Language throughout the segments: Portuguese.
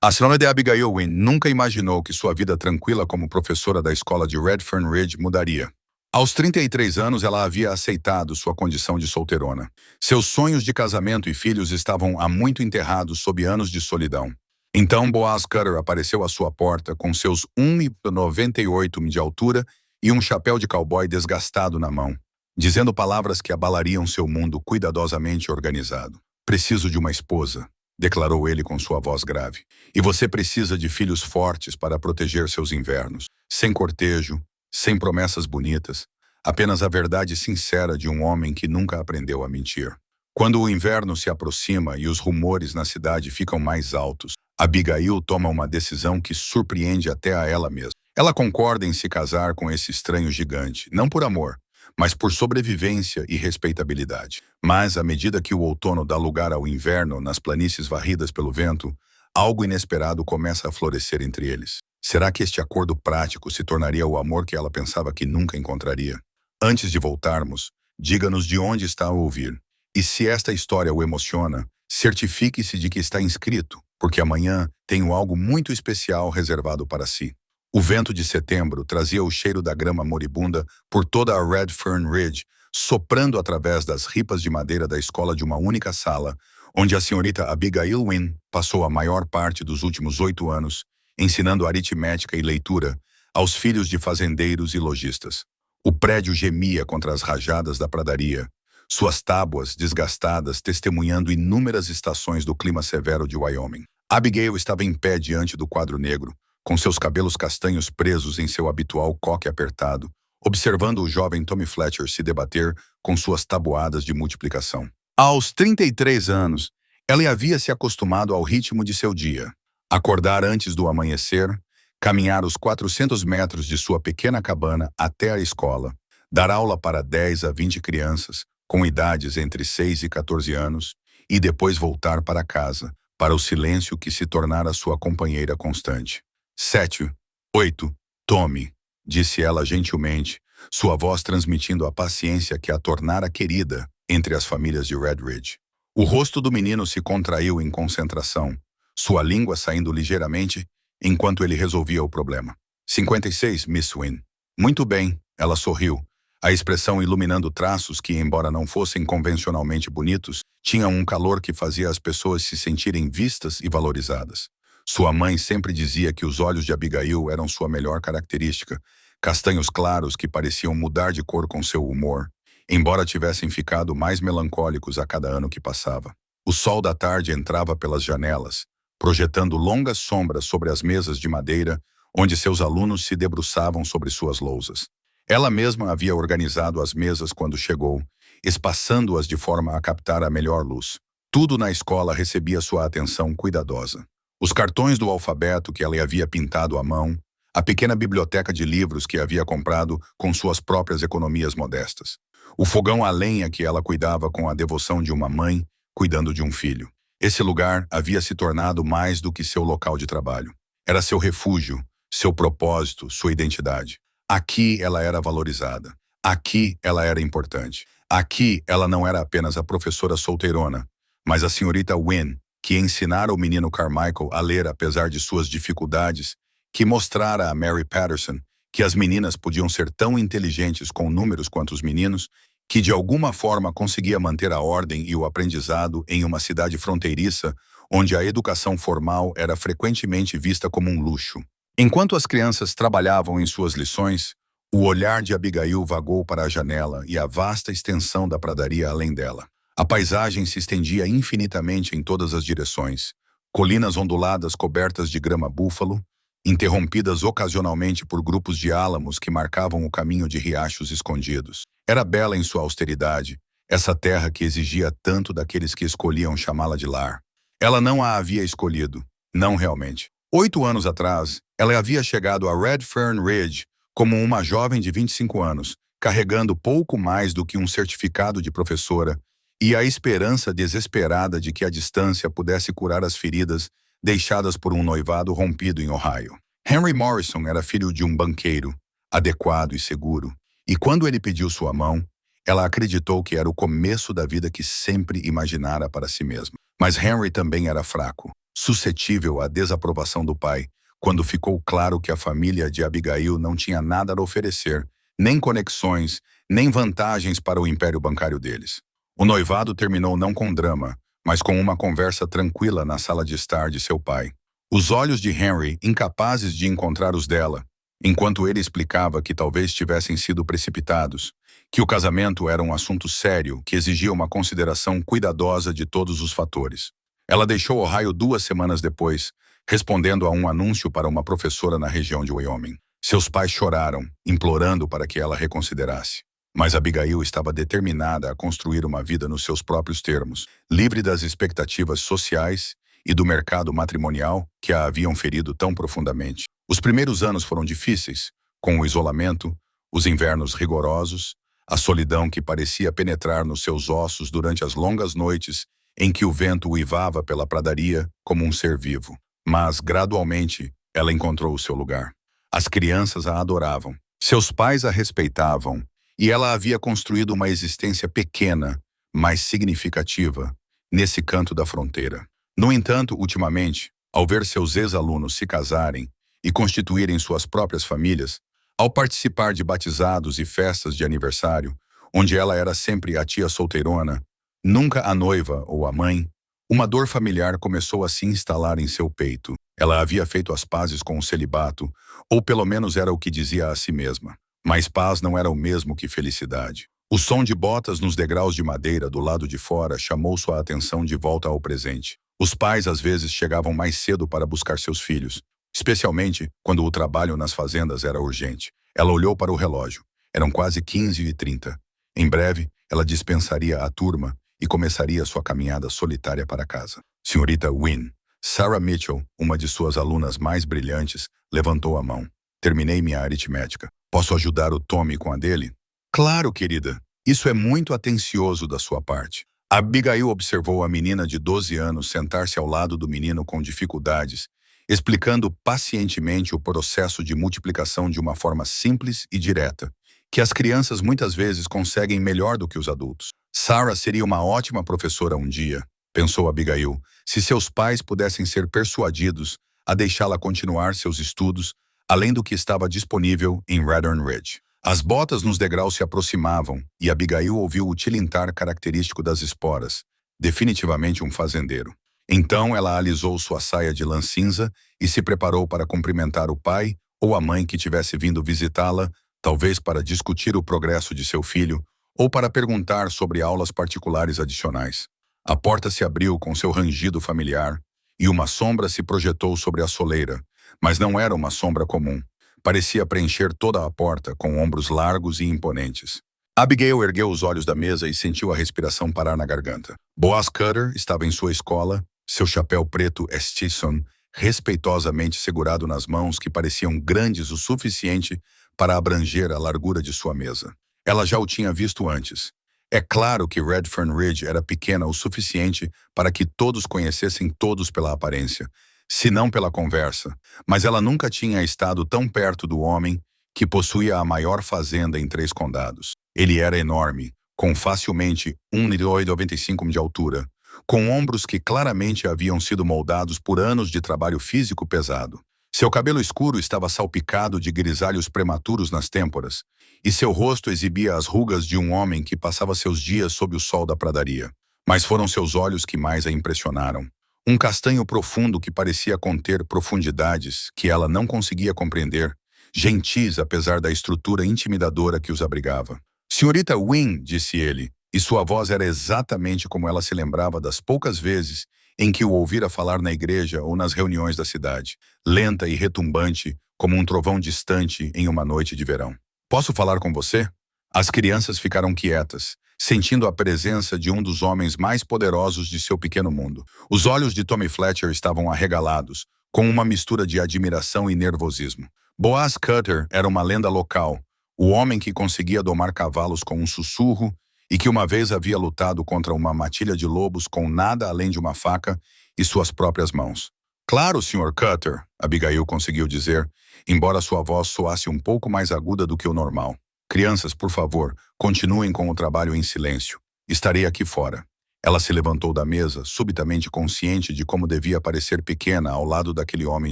A senhora de Abigail Wynne nunca imaginou que sua vida tranquila como professora da escola de Redfern Ridge mudaria. Aos 33 anos, ela havia aceitado sua condição de solteirona. Seus sonhos de casamento e filhos estavam há muito enterrados sob anos de solidão. Então Boaz Cutter apareceu à sua porta com seus 1,98 de altura e um chapéu de cowboy desgastado na mão, dizendo palavras que abalariam seu mundo cuidadosamente organizado. "Preciso de uma esposa", declarou ele com sua voz grave. "E você precisa de filhos fortes para proteger seus invernos. Sem cortejo, sem promessas bonitas, apenas a verdade sincera de um homem que nunca aprendeu a mentir." Quando o inverno se aproxima e os rumores na cidade ficam mais altos, Abigail toma uma decisão que surpreende até a ela mesma. Ela concorda em se casar com esse estranho gigante, não por amor, mas por sobrevivência e respeitabilidade. Mas, à medida que o outono dá lugar ao inverno nas planícies varridas pelo vento, algo inesperado começa a florescer entre eles. Será que este acordo prático se tornaria o amor que ela pensava que nunca encontraria? Antes de voltarmos, diga-nos de onde está a ouvir. E se esta história o emociona, certifique-se de que está inscrito, porque amanhã tenho algo muito especial reservado para si. O vento de setembro trazia o cheiro da grama moribunda por toda a Redfern Ridge, soprando através das ripas de madeira da escola de uma única sala, onde a senhorita Abigail Wynne passou a maior parte dos últimos 8 anos, ensinando aritmética e leitura aos filhos de fazendeiros e lojistas. O prédio gemia contra as rajadas da pradaria, suas tábuas desgastadas testemunhando inúmeras estações do clima severo de Wyoming. Abigail estava em pé diante do quadro negro, com seus cabelos castanhos presos em seu habitual coque apertado, observando o jovem Tommy Fletcher se debater com suas tabuadas de multiplicação. Aos 33 anos, ela havia se acostumado ao ritmo de seu dia. Acordar antes do amanhecer, caminhar os 400 metros de sua pequena cabana até a escola, dar aula para 10 a 20 crianças, com idades entre 6 e 14 anos, e depois voltar para casa, para o silêncio que se tornara sua companheira constante. 7, 8, Tommy, disse ela gentilmente, sua voz transmitindo a paciência que a tornara querida entre as famílias de Red Ridge. O rosto do menino se contraiu em concentração, sua língua saindo ligeiramente enquanto ele resolvia o problema. 56, Miss Wynne. Muito bem, ela sorriu, a expressão iluminando traços que, embora não fossem convencionalmente bonitos, tinham um calor que fazia as pessoas se sentirem vistas e valorizadas. Sua mãe sempre dizia que os olhos de Abigail eram sua melhor característica, castanhos claros que pareciam mudar de cor com seu humor, embora tivessem ficado mais melancólicos a cada ano que passava. O sol da tarde entrava pelas janelas, projetando longas sombras sobre as mesas de madeira, onde seus alunos se debruçavam sobre suas lousas. Ela mesma havia organizado as mesas quando chegou, espaçando-as de forma a captar a melhor luz. Tudo na escola recebia sua atenção cuidadosa. Os cartões do alfabeto que ela havia pintado à mão, a pequena biblioteca de livros que havia comprado com suas próprias economias modestas, o fogão a lenha que ela cuidava com a devoção de uma mãe cuidando de um filho. Esse lugar havia se tornado mais do que seu local de trabalho. Era seu refúgio, seu propósito, sua identidade. Aqui ela era valorizada. Aqui ela era importante. Aqui ela não era apenas a professora solteirona, mas a senhorita Wynne, que ensinara o menino Carmichael a ler apesar de suas dificuldades, que mostrara a Mary Patterson que as meninas podiam ser tão inteligentes com números quanto os meninos, que de alguma forma conseguia manter a ordem e o aprendizado em uma cidade fronteiriça onde a educação formal era frequentemente vista como um luxo. Enquanto as crianças trabalhavam em suas lições, o olhar de Abigail vagou para a janela e a vasta extensão da pradaria além dela. A paisagem se estendia infinitamente em todas as direções. Colinas onduladas cobertas de grama búfalo, interrompidas ocasionalmente por grupos de álamos que marcavam o caminho de riachos escondidos. Era bela em sua austeridade, essa terra que exigia tanto daqueles que escolhiam chamá-la de lar. Ela não a havia escolhido, não realmente. 8 anos atrás, ela havia chegado a Redfern Ridge como uma jovem de 25 anos, carregando pouco mais do que um certificado de professora e a esperança desesperada de que a distância pudesse curar as feridas deixadas por um noivado rompido em Ohio. Henry Morrison era filho de um banqueiro, adequado e seguro, e quando ele pediu sua mão, ela acreditou que era o começo da vida que sempre imaginara para si mesma. Mas Henry também era fraco. suscetível à desaprovação do pai, quando ficou claro que a família de Abigail não tinha nada a oferecer, nem conexões, nem vantagens para o império bancário deles. O noivado terminou não com drama, mas com uma conversa tranquila na sala de estar de seu pai. Os olhos de Henry, incapazes de encontrar os dela, enquanto ele explicava que talvez tivessem sido precipitados, que o casamento era um assunto sério que exigia uma consideração cuidadosa de todos os fatores. Ela deixou Ohio 2 semanas depois, respondendo a um anúncio para uma professora na região de Wyoming. Seus pais choraram, implorando para que ela reconsiderasse. Mas Abigail estava determinada a construir uma vida nos seus próprios termos, livre das expectativas sociais e do mercado matrimonial que a haviam ferido tão profundamente. Os primeiros anos foram difíceis, com o isolamento, os invernos rigorosos, a solidão que parecia penetrar nos seus ossos durante as longas noites em que o vento uivava pela pradaria como um ser vivo. Mas, gradualmente, ela encontrou o seu lugar. As crianças a adoravam, seus pais a respeitavam, e ela havia construído uma existência pequena, mas significativa, nesse canto da fronteira. No entanto, ultimamente, ao ver seus ex-alunos se casarem e constituírem suas próprias famílias, ao participar de batizados e festas de aniversário, onde ela era sempre a tia solteirona, nunca a noiva ou a mãe, uma dor familiar começou a se instalar em seu peito. Ela havia feito as pazes com o celibato, ou pelo menos era o que dizia a si mesma. Mas paz não era o mesmo que felicidade. O som de botas nos degraus de madeira do lado de fora chamou sua atenção de volta ao presente. Os pais às vezes chegavam mais cedo para buscar seus filhos, especialmente quando o trabalho nas fazendas era urgente. Ela olhou para o relógio. Eram quase 15h30. Em breve, ela dispensaria a turma e começaria sua caminhada solitária para casa. Senhorita Wynne, Sarah Mitchell, uma de suas alunas mais brilhantes, levantou a mão. Terminei minha aritmética. Posso ajudar o Tommy com a dele? Claro, querida. Isso é muito atencioso da sua parte. Abigail observou a menina de 12 anos sentar-se ao lado do menino com dificuldades, explicando pacientemente o processo de multiplicação de uma forma simples e direta, que as crianças muitas vezes conseguem melhor do que os adultos. Sarah seria uma ótima professora um dia, pensou Abigail, se seus pais pudessem ser persuadidos a deixá-la continuar seus estudos, além do que estava disponível em Redfern Ridge. As botas nos degraus se aproximavam e Abigail ouviu o tilintar característico das esporas, definitivamente um fazendeiro. Então ela alisou sua saia de lã cinza e se preparou para cumprimentar o pai ou a mãe que tivesse vindo visitá-la, talvez para discutir o progresso de seu filho ou para perguntar sobre aulas particulares adicionais. A porta se abriu com seu rangido familiar e uma sombra se projetou sobre a soleira, mas não era uma sombra comum. Parecia preencher toda a porta, com ombros largos e imponentes. Abigail ergueu os olhos da mesa e sentiu a respiração parar na garganta. Boaz Cutter estava em sua escola, seu chapéu preto Stetson respeitosamente segurado nas mãos que pareciam grandes o suficiente para abranger a largura de sua mesa. Ela já o tinha visto antes. É claro que Redfern Ridge era pequena o suficiente para que todos conhecessem todos pela aparência, se não pela conversa, mas ela nunca tinha estado tão perto do homem que possuía a maior fazenda em 3 condados. Ele era enorme, com facilmente 1,95 m de altura, com ombros que claramente haviam sido moldados por anos de trabalho físico pesado. Seu cabelo escuro estava salpicado de grisalhos prematuros nas têmporas, e seu rosto exibia as rugas de um homem que passava seus dias sob o sol da pradaria. Mas foram seus olhos que mais a impressionaram. Um castanho profundo que parecia conter profundidades que ela não conseguia compreender, gentis apesar da estrutura intimidadora que os abrigava. Senhorita Wynne, disse ele, e sua voz era exatamente como ela se lembrava das poucas vezes em que o ouvira falar na igreja ou nas reuniões da cidade, lenta e retumbante como um trovão distante em uma noite de verão. Posso falar com você? As crianças ficaram quietas, sentindo a presença de um dos homens mais poderosos de seu pequeno mundo. Os olhos de Tommy Fletcher estavam arregalados, com uma mistura de admiração e nervosismo. Boaz Cutter era uma lenda local, o homem que conseguia domar cavalos com um sussurro e que uma vez havia lutado contra uma matilha de lobos com nada além de uma faca e suas próprias mãos. Claro, Sr. Cutter, Abigail conseguiu dizer, embora sua voz soasse um pouco mais aguda do que o normal. Crianças, por favor, continuem com o trabalho em silêncio. Estarei aqui fora. Ela se levantou da mesa, subitamente consciente de como devia parecer pequena ao lado daquele homem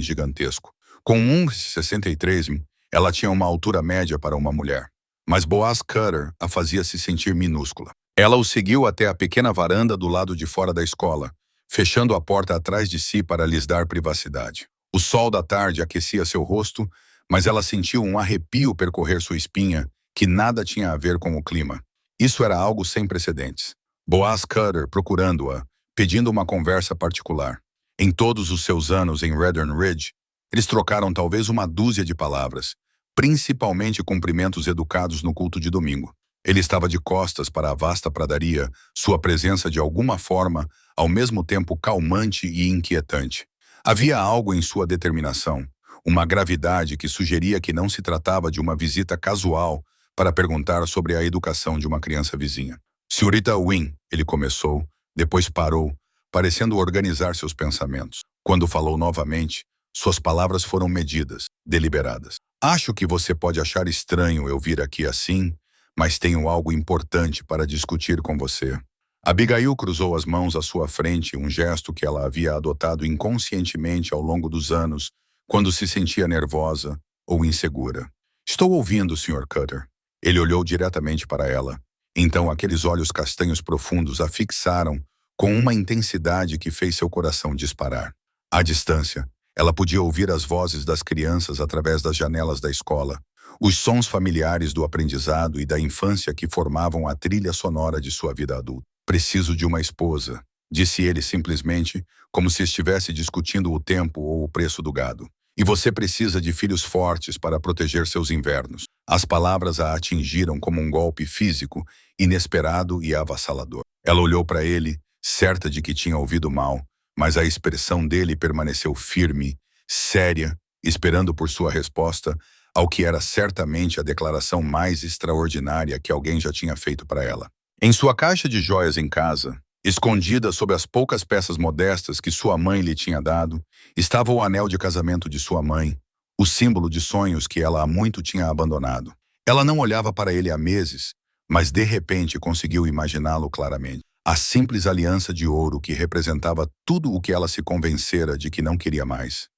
gigantesco. Com 1,63 m, ela tinha uma altura média para uma mulher. Mas Boaz Cutter a fazia se sentir minúscula. Ela o seguiu até a pequena varanda do lado de fora da escola, fechando a porta atrás de si para lhes dar privacidade. O sol da tarde aquecia seu rosto, mas ela sentiu um arrepio percorrer sua espinha, que nada tinha a ver com o clima. Isso era algo sem precedentes. Boaz Cutter procurando-a, pedindo uma conversa particular. Em todos os seus anos em Redfern Ridge, eles trocaram talvez uma dúzia de palavras, principalmente cumprimentos educados no culto de domingo. Ele estava de costas para a vasta pradaria, sua presença de alguma forma, ao mesmo tempo calmante e inquietante. Havia algo em sua determinação, uma gravidade que sugeria que não se tratava de uma visita casual para perguntar sobre a educação de uma criança vizinha. Senhorita Wynne, ele começou, depois parou, parecendo organizar seus pensamentos. Quando falou novamente, suas palavras foram medidas, deliberadas. Acho que você pode achar estranho eu vir aqui assim, mas tenho algo importante para discutir com você. Abigail cruzou as mãos à sua frente, um gesto que ela havia adotado inconscientemente ao longo dos anos, quando se sentia nervosa ou insegura. Estou ouvindo, Sr. Cutter. Ele olhou diretamente para ela. Então aqueles olhos castanhos profundos a fixaram com uma intensidade que fez seu coração disparar. À distância, ela podia ouvir as vozes das crianças através das janelas da escola, os sons familiares do aprendizado e da infância que formavam a trilha sonora de sua vida adulta. Preciso de uma esposa, disse ele simplesmente, como se estivesse discutindo o tempo ou o preço do gado. E você precisa de filhos fortes para proteger seus invernos. As palavras a atingiram como um golpe físico, inesperado e avassalador. Ela olhou para ele, certa de que tinha ouvido mal, mas a expressão dele permaneceu firme, séria, esperando por sua resposta ao que era certamente a declaração mais extraordinária que alguém já tinha feito para ela. Em sua caixa de joias em casa, escondida sob as poucas peças modestas que sua mãe lhe tinha dado, estava o anel de casamento de sua mãe, o símbolo de sonhos que ela há muito tinha abandonado. Ela não olhava para ele há meses, mas de repente conseguiu imaginá-lo claramente. A simples aliança de ouro que representava tudo o que ela se convencera de que não queria mais.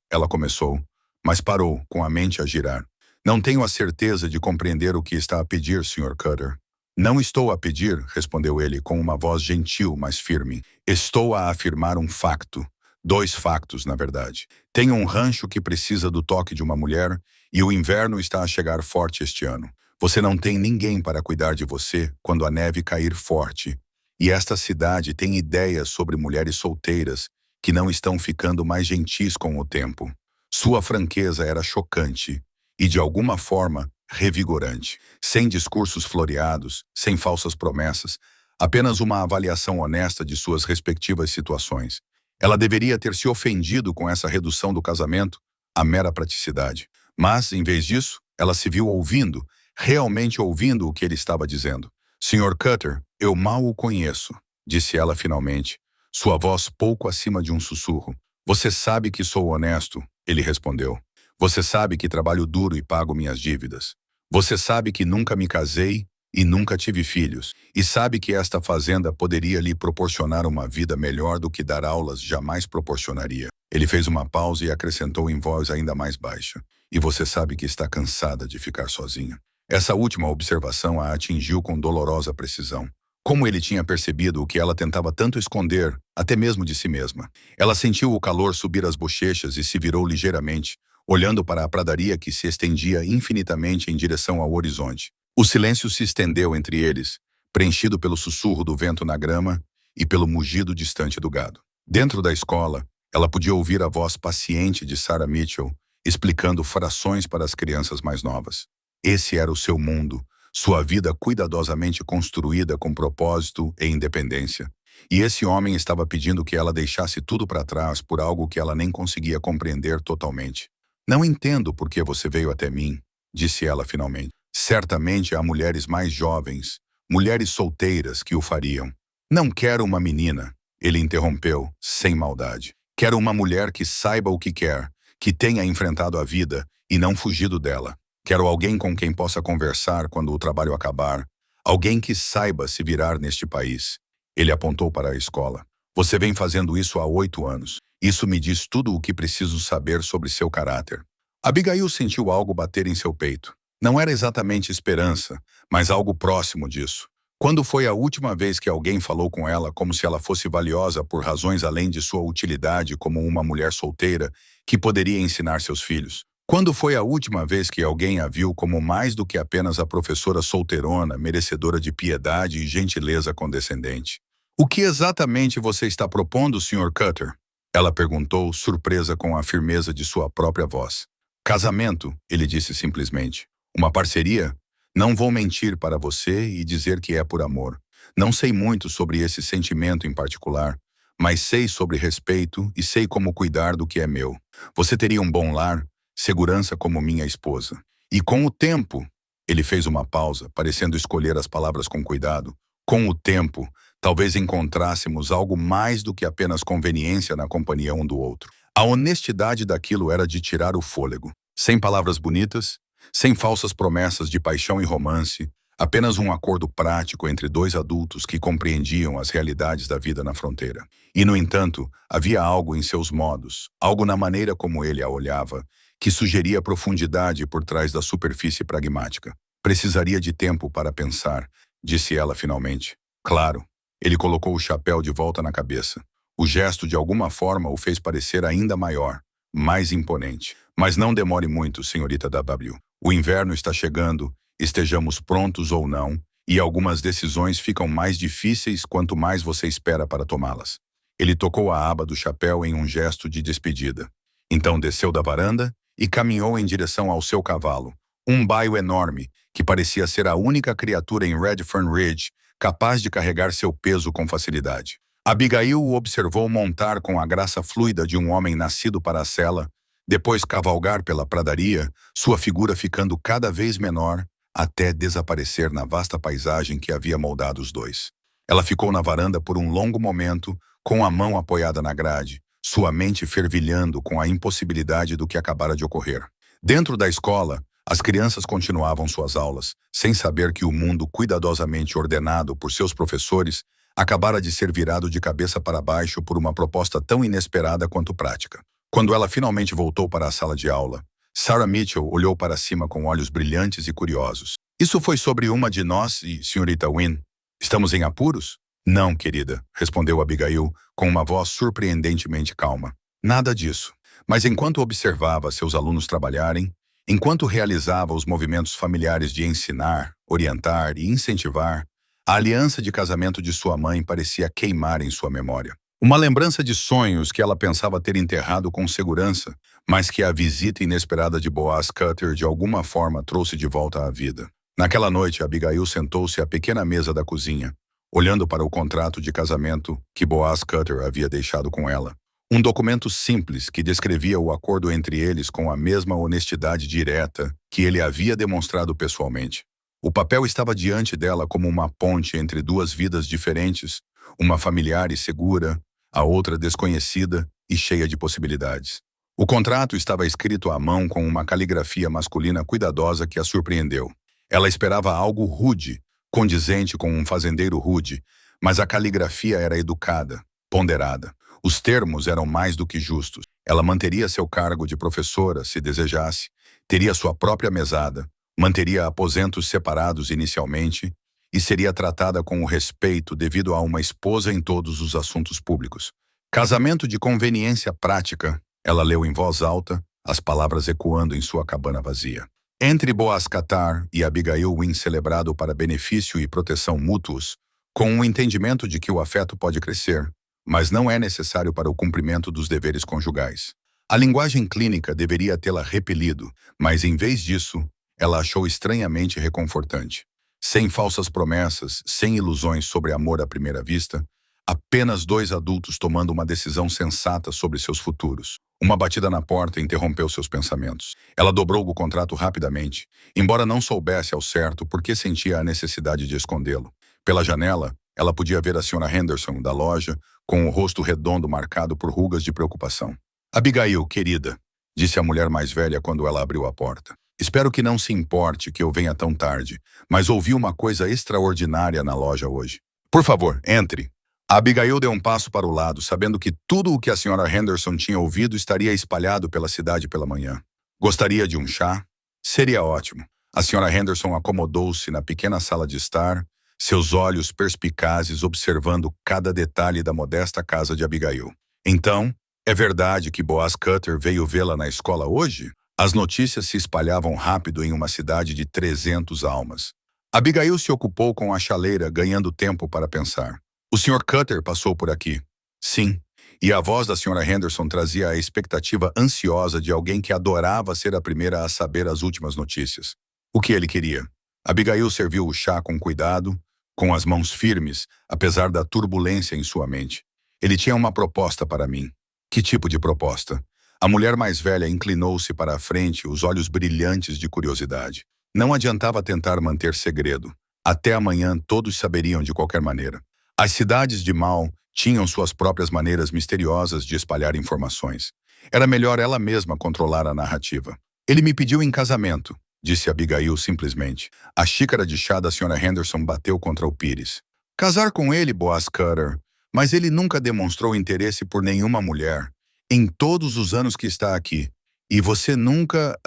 Ela começou, mas parou, com a mente a girar. Não tenho a certeza de compreender o que está a pedir, Sr. Cutter. Não estou a pedir, respondeu ele com uma voz gentil, mas firme. Estou a afirmar um facto. 2 factos, na verdade. Tenho um rancho que precisa do toque de uma mulher e o inverno está a chegar forte este ano. Você não tem ninguém para cuidar de você quando a neve cair forte. E esta cidade tem ideias sobre mulheres solteiras que não estão ficando mais gentis com o tempo. Sua franqueza era chocante e, de alguma forma, revigorante. Sem discursos floreados, sem falsas promessas, apenas uma avaliação honesta de suas respectivas situações. Ela deveria ter se ofendido com essa redução do casamento à mera praticidade. Mas, em vez disso, ela se viu ouvindo, realmente ouvindo o que ele estava dizendo. Sr. Cutter, eu mal o conheço, disse ela finalmente, sua voz pouco acima de um sussurro. Você sabe que sou honesto, ele respondeu. Você sabe que trabalho duro e pago minhas dívidas. Você sabe que nunca me casei e nunca tive filhos. E sabe que esta fazenda poderia lhe proporcionar uma vida melhor do que dar aulas jamais proporcionaria. Ele fez uma pausa e acrescentou em voz ainda mais baixa. E você sabe que está cansada de ficar sozinha. Essa última observação a atingiu com dolorosa precisão. Como ele tinha percebido o que ela tentava tanto esconder, até mesmo de si mesma. Ela sentiu o calor subir as bochechas e se virou ligeiramente, olhando para a pradaria que se estendia infinitamente em direção ao horizonte. O silêncio se estendeu entre eles, preenchido pelo sussurro do vento na grama e pelo mugido distante do gado. Dentro da escola, ela podia ouvir a voz paciente de Sarah Mitchell, explicando frações para as crianças mais novas. Esse era o seu mundo, sua vida cuidadosamente construída com propósito e independência. E esse homem estava pedindo que ela deixasse tudo para trás por algo que ela nem conseguia compreender totalmente. Não entendo por que você veio até mim, disse ela finalmente. Certamente há mulheres mais jovens, mulheres solteiras que o fariam. Não quero uma menina, ele interrompeu, sem maldade. Quero uma mulher que saiba o que quer, que tenha enfrentado a vida e não fugido dela. Quero alguém com quem possa conversar quando o trabalho acabar, alguém que saiba se virar neste país. Ele apontou para a escola. Você vem fazendo isso há 8 anos. Isso me diz tudo o que preciso saber sobre seu caráter. Abigail sentiu algo bater em seu peito. Não era exatamente esperança, mas algo próximo disso. Quando foi a última vez que alguém falou com ela como se ela fosse valiosa por razões além de sua utilidade como uma mulher solteira que poderia ensinar seus filhos? Quando foi a última vez que alguém a viu como mais do que apenas a professora solteirona, merecedora de piedade e gentileza condescendente? O que exatamente você está propondo, Sr. Cutter? Ela perguntou, surpresa com a firmeza de sua própria voz. Casamento, ele disse simplesmente. Uma parceria? Não vou mentir para você e dizer que é por amor. Não sei muito sobre esse sentimento em particular, mas sei sobre respeito e sei como cuidar do que é meu. Você teria um bom lar, segurança como minha esposa. E com o tempo, ele fez uma pausa, parecendo escolher as palavras com cuidado. Com o tempo, talvez encontrássemos algo mais do que apenas conveniência na companhia um do outro. A honestidade daquilo era de tirar o fôlego. Sem palavras bonitas, sem falsas promessas de paixão e romance, apenas um acordo prático entre dois adultos que compreendiam as realidades da vida na fronteira. E, no entanto, havia algo em seus modos, algo na maneira como ele a olhava, que sugeria profundidade por trás da superfície pragmática. Precisaria de tempo para pensar, disse ela finalmente. Claro. Ele colocou o chapéu de volta na cabeça. O gesto de alguma forma o fez parecer ainda maior, mais imponente. Mas não demore muito, senhorita W. O inverno está chegando, estejamos prontos ou não, e algumas decisões ficam mais difíceis quanto mais você espera para tomá-las. Ele tocou a aba do chapéu em um gesto de despedida. Então desceu da varanda e caminhou em direção ao seu cavalo, um baio enorme, que parecia ser a única criatura em Redfern Ridge capaz de carregar seu peso com facilidade. Abigail o observou montar com a graça fluida de um homem nascido para a sela, depois cavalgar pela pradaria, sua figura ficando cada vez menor, até desaparecer na vasta paisagem que havia moldado os dois. Ela ficou na varanda por um longo momento, com a mão apoiada na grade, sua mente fervilhando com a impossibilidade do que acabara de ocorrer. Dentro da escola, as crianças continuavam suas aulas, sem saber que o mundo cuidadosamente ordenado por seus professores acabara de ser virado de cabeça para baixo por uma proposta tão inesperada quanto prática. Quando ela finalmente voltou para a sala de aula, Sarah Mitchell olhou para cima com olhos brilhantes e curiosos. Isso foi sobre uma de nós e Sra. Wynne. Estamos em apuros? Não, querida, respondeu Abigail com uma voz surpreendentemente calma. Nada disso. Mas enquanto observava seus alunos trabalharem, enquanto realizava os movimentos familiares de ensinar, orientar e incentivar, a aliança de casamento de sua mãe parecia queimar em sua memória. Uma lembrança de sonhos que ela pensava ter enterrado com segurança, mas que a visita inesperada de Boaz Cutter de alguma forma trouxe de volta à vida. Naquela noite, Abigail sentou-se à pequena mesa da cozinha, olhando para o contrato de casamento que Boaz Cutter havia deixado com ela. Um documento simples que descrevia o acordo entre eles com a mesma honestidade direta que ele havia demonstrado pessoalmente. O papel estava diante dela como uma ponte entre duas vidas diferentes, uma familiar e segura, a outra desconhecida e cheia de possibilidades. O contrato estava escrito à mão com uma caligrafia masculina cuidadosa que a surpreendeu. Ela esperava algo rude, condizente com um fazendeiro rude, mas a caligrafia era educada, ponderada. Os termos eram mais do que justos. Ela manteria seu cargo de professora, se desejasse, teria sua própria mesada, manteria aposentos separados inicialmente e seria tratada com o respeito devido a uma esposa em todos os assuntos públicos. Casamento de conveniência prática, ela leu em voz alta, as palavras ecoando em sua cabana vazia. Entre Boaz Cutter e Abigail Wynne celebrado para benefício e proteção mútuos, com o entendimento de que o afeto pode crescer, mas não é necessário para o cumprimento dos deveres conjugais. A linguagem clínica deveria tê-la repelido, mas em vez disso, ela achou estranhamente reconfortante. Sem falsas promessas, sem ilusões sobre amor à primeira vista, apenas dois adultos tomando uma decisão sensata sobre seus futuros. Uma batida na porta interrompeu seus pensamentos. Ela dobrou o contrato rapidamente, embora não soubesse ao certo por que sentia a necessidade de escondê-lo. Pela janela, ela podia ver a Sra. Henderson, da loja, com o rosto redondo marcado por rugas de preocupação. Abigail, querida, disse a mulher mais velha quando ela abriu a porta. Espero que não se importe que eu venha tão tarde, mas ouvi uma coisa extraordinária na loja hoje. Por favor, entre. Abigail deu um passo para o lado, sabendo que tudo o que a senhora Henderson tinha ouvido estaria espalhado pela cidade pela manhã. Gostaria de um chá? Seria ótimo. A senhora Henderson acomodou-se na pequena sala de estar, seus olhos perspicazes observando cada detalhe da modesta casa de Abigail. Então, é verdade que Boaz Cutter veio vê-la na escola hoje? As notícias se espalhavam rápido em uma cidade de 300 almas. Abigail se ocupou com a chaleira, ganhando tempo para pensar. O Sr. Cutter passou por aqui. Sim. E a voz da Sra. Henderson trazia a expectativa ansiosa de alguém que adorava ser a primeira a saber as últimas notícias. O que ele queria? Abigail serviu o chá com cuidado, com as mãos firmes, apesar da turbulência em sua mente. Ele tinha uma proposta para mim. Que tipo de proposta? A mulher mais velha inclinou-se para a frente, os olhos brilhantes de curiosidade. Não adiantava tentar manter segredo. Até amanhã todos saberiam de qualquer maneira. As cidades de Mal tinham suas próprias maneiras misteriosas de espalhar informações. Era melhor ela mesma controlar a narrativa. Ele me pediu em casamento, disse Abigail simplesmente. A xícara de chá da Sra. Henderson bateu contra o pires. Casar com ele, Boaz Cutter, mas ele nunca demonstrou interesse por nenhuma mulher, em todos os anos que está aqui. E você nunca,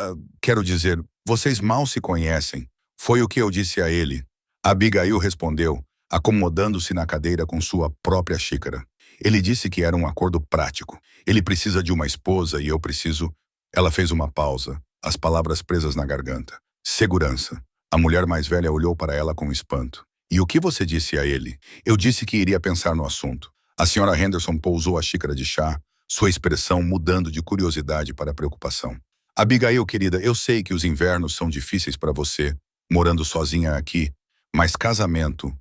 quero dizer, vocês mal se conhecem. Foi o que eu disse a ele. Abigail respondeu, acomodando-se na cadeira com sua própria xícara. Ele disse que era um acordo prático. Ele precisa de uma esposa e eu preciso... Ela fez uma pausa, as palavras presas na garganta. Segurança. A mulher mais velha olhou para ela com espanto. E o que você disse a ele? Eu disse que iria pensar no assunto. A senhora Henderson pousou a xícara de chá, sua expressão mudando de curiosidade para preocupação. Abigail, querida, eu sei que os invernos são difíceis para você, morando sozinha aqui, mas casamento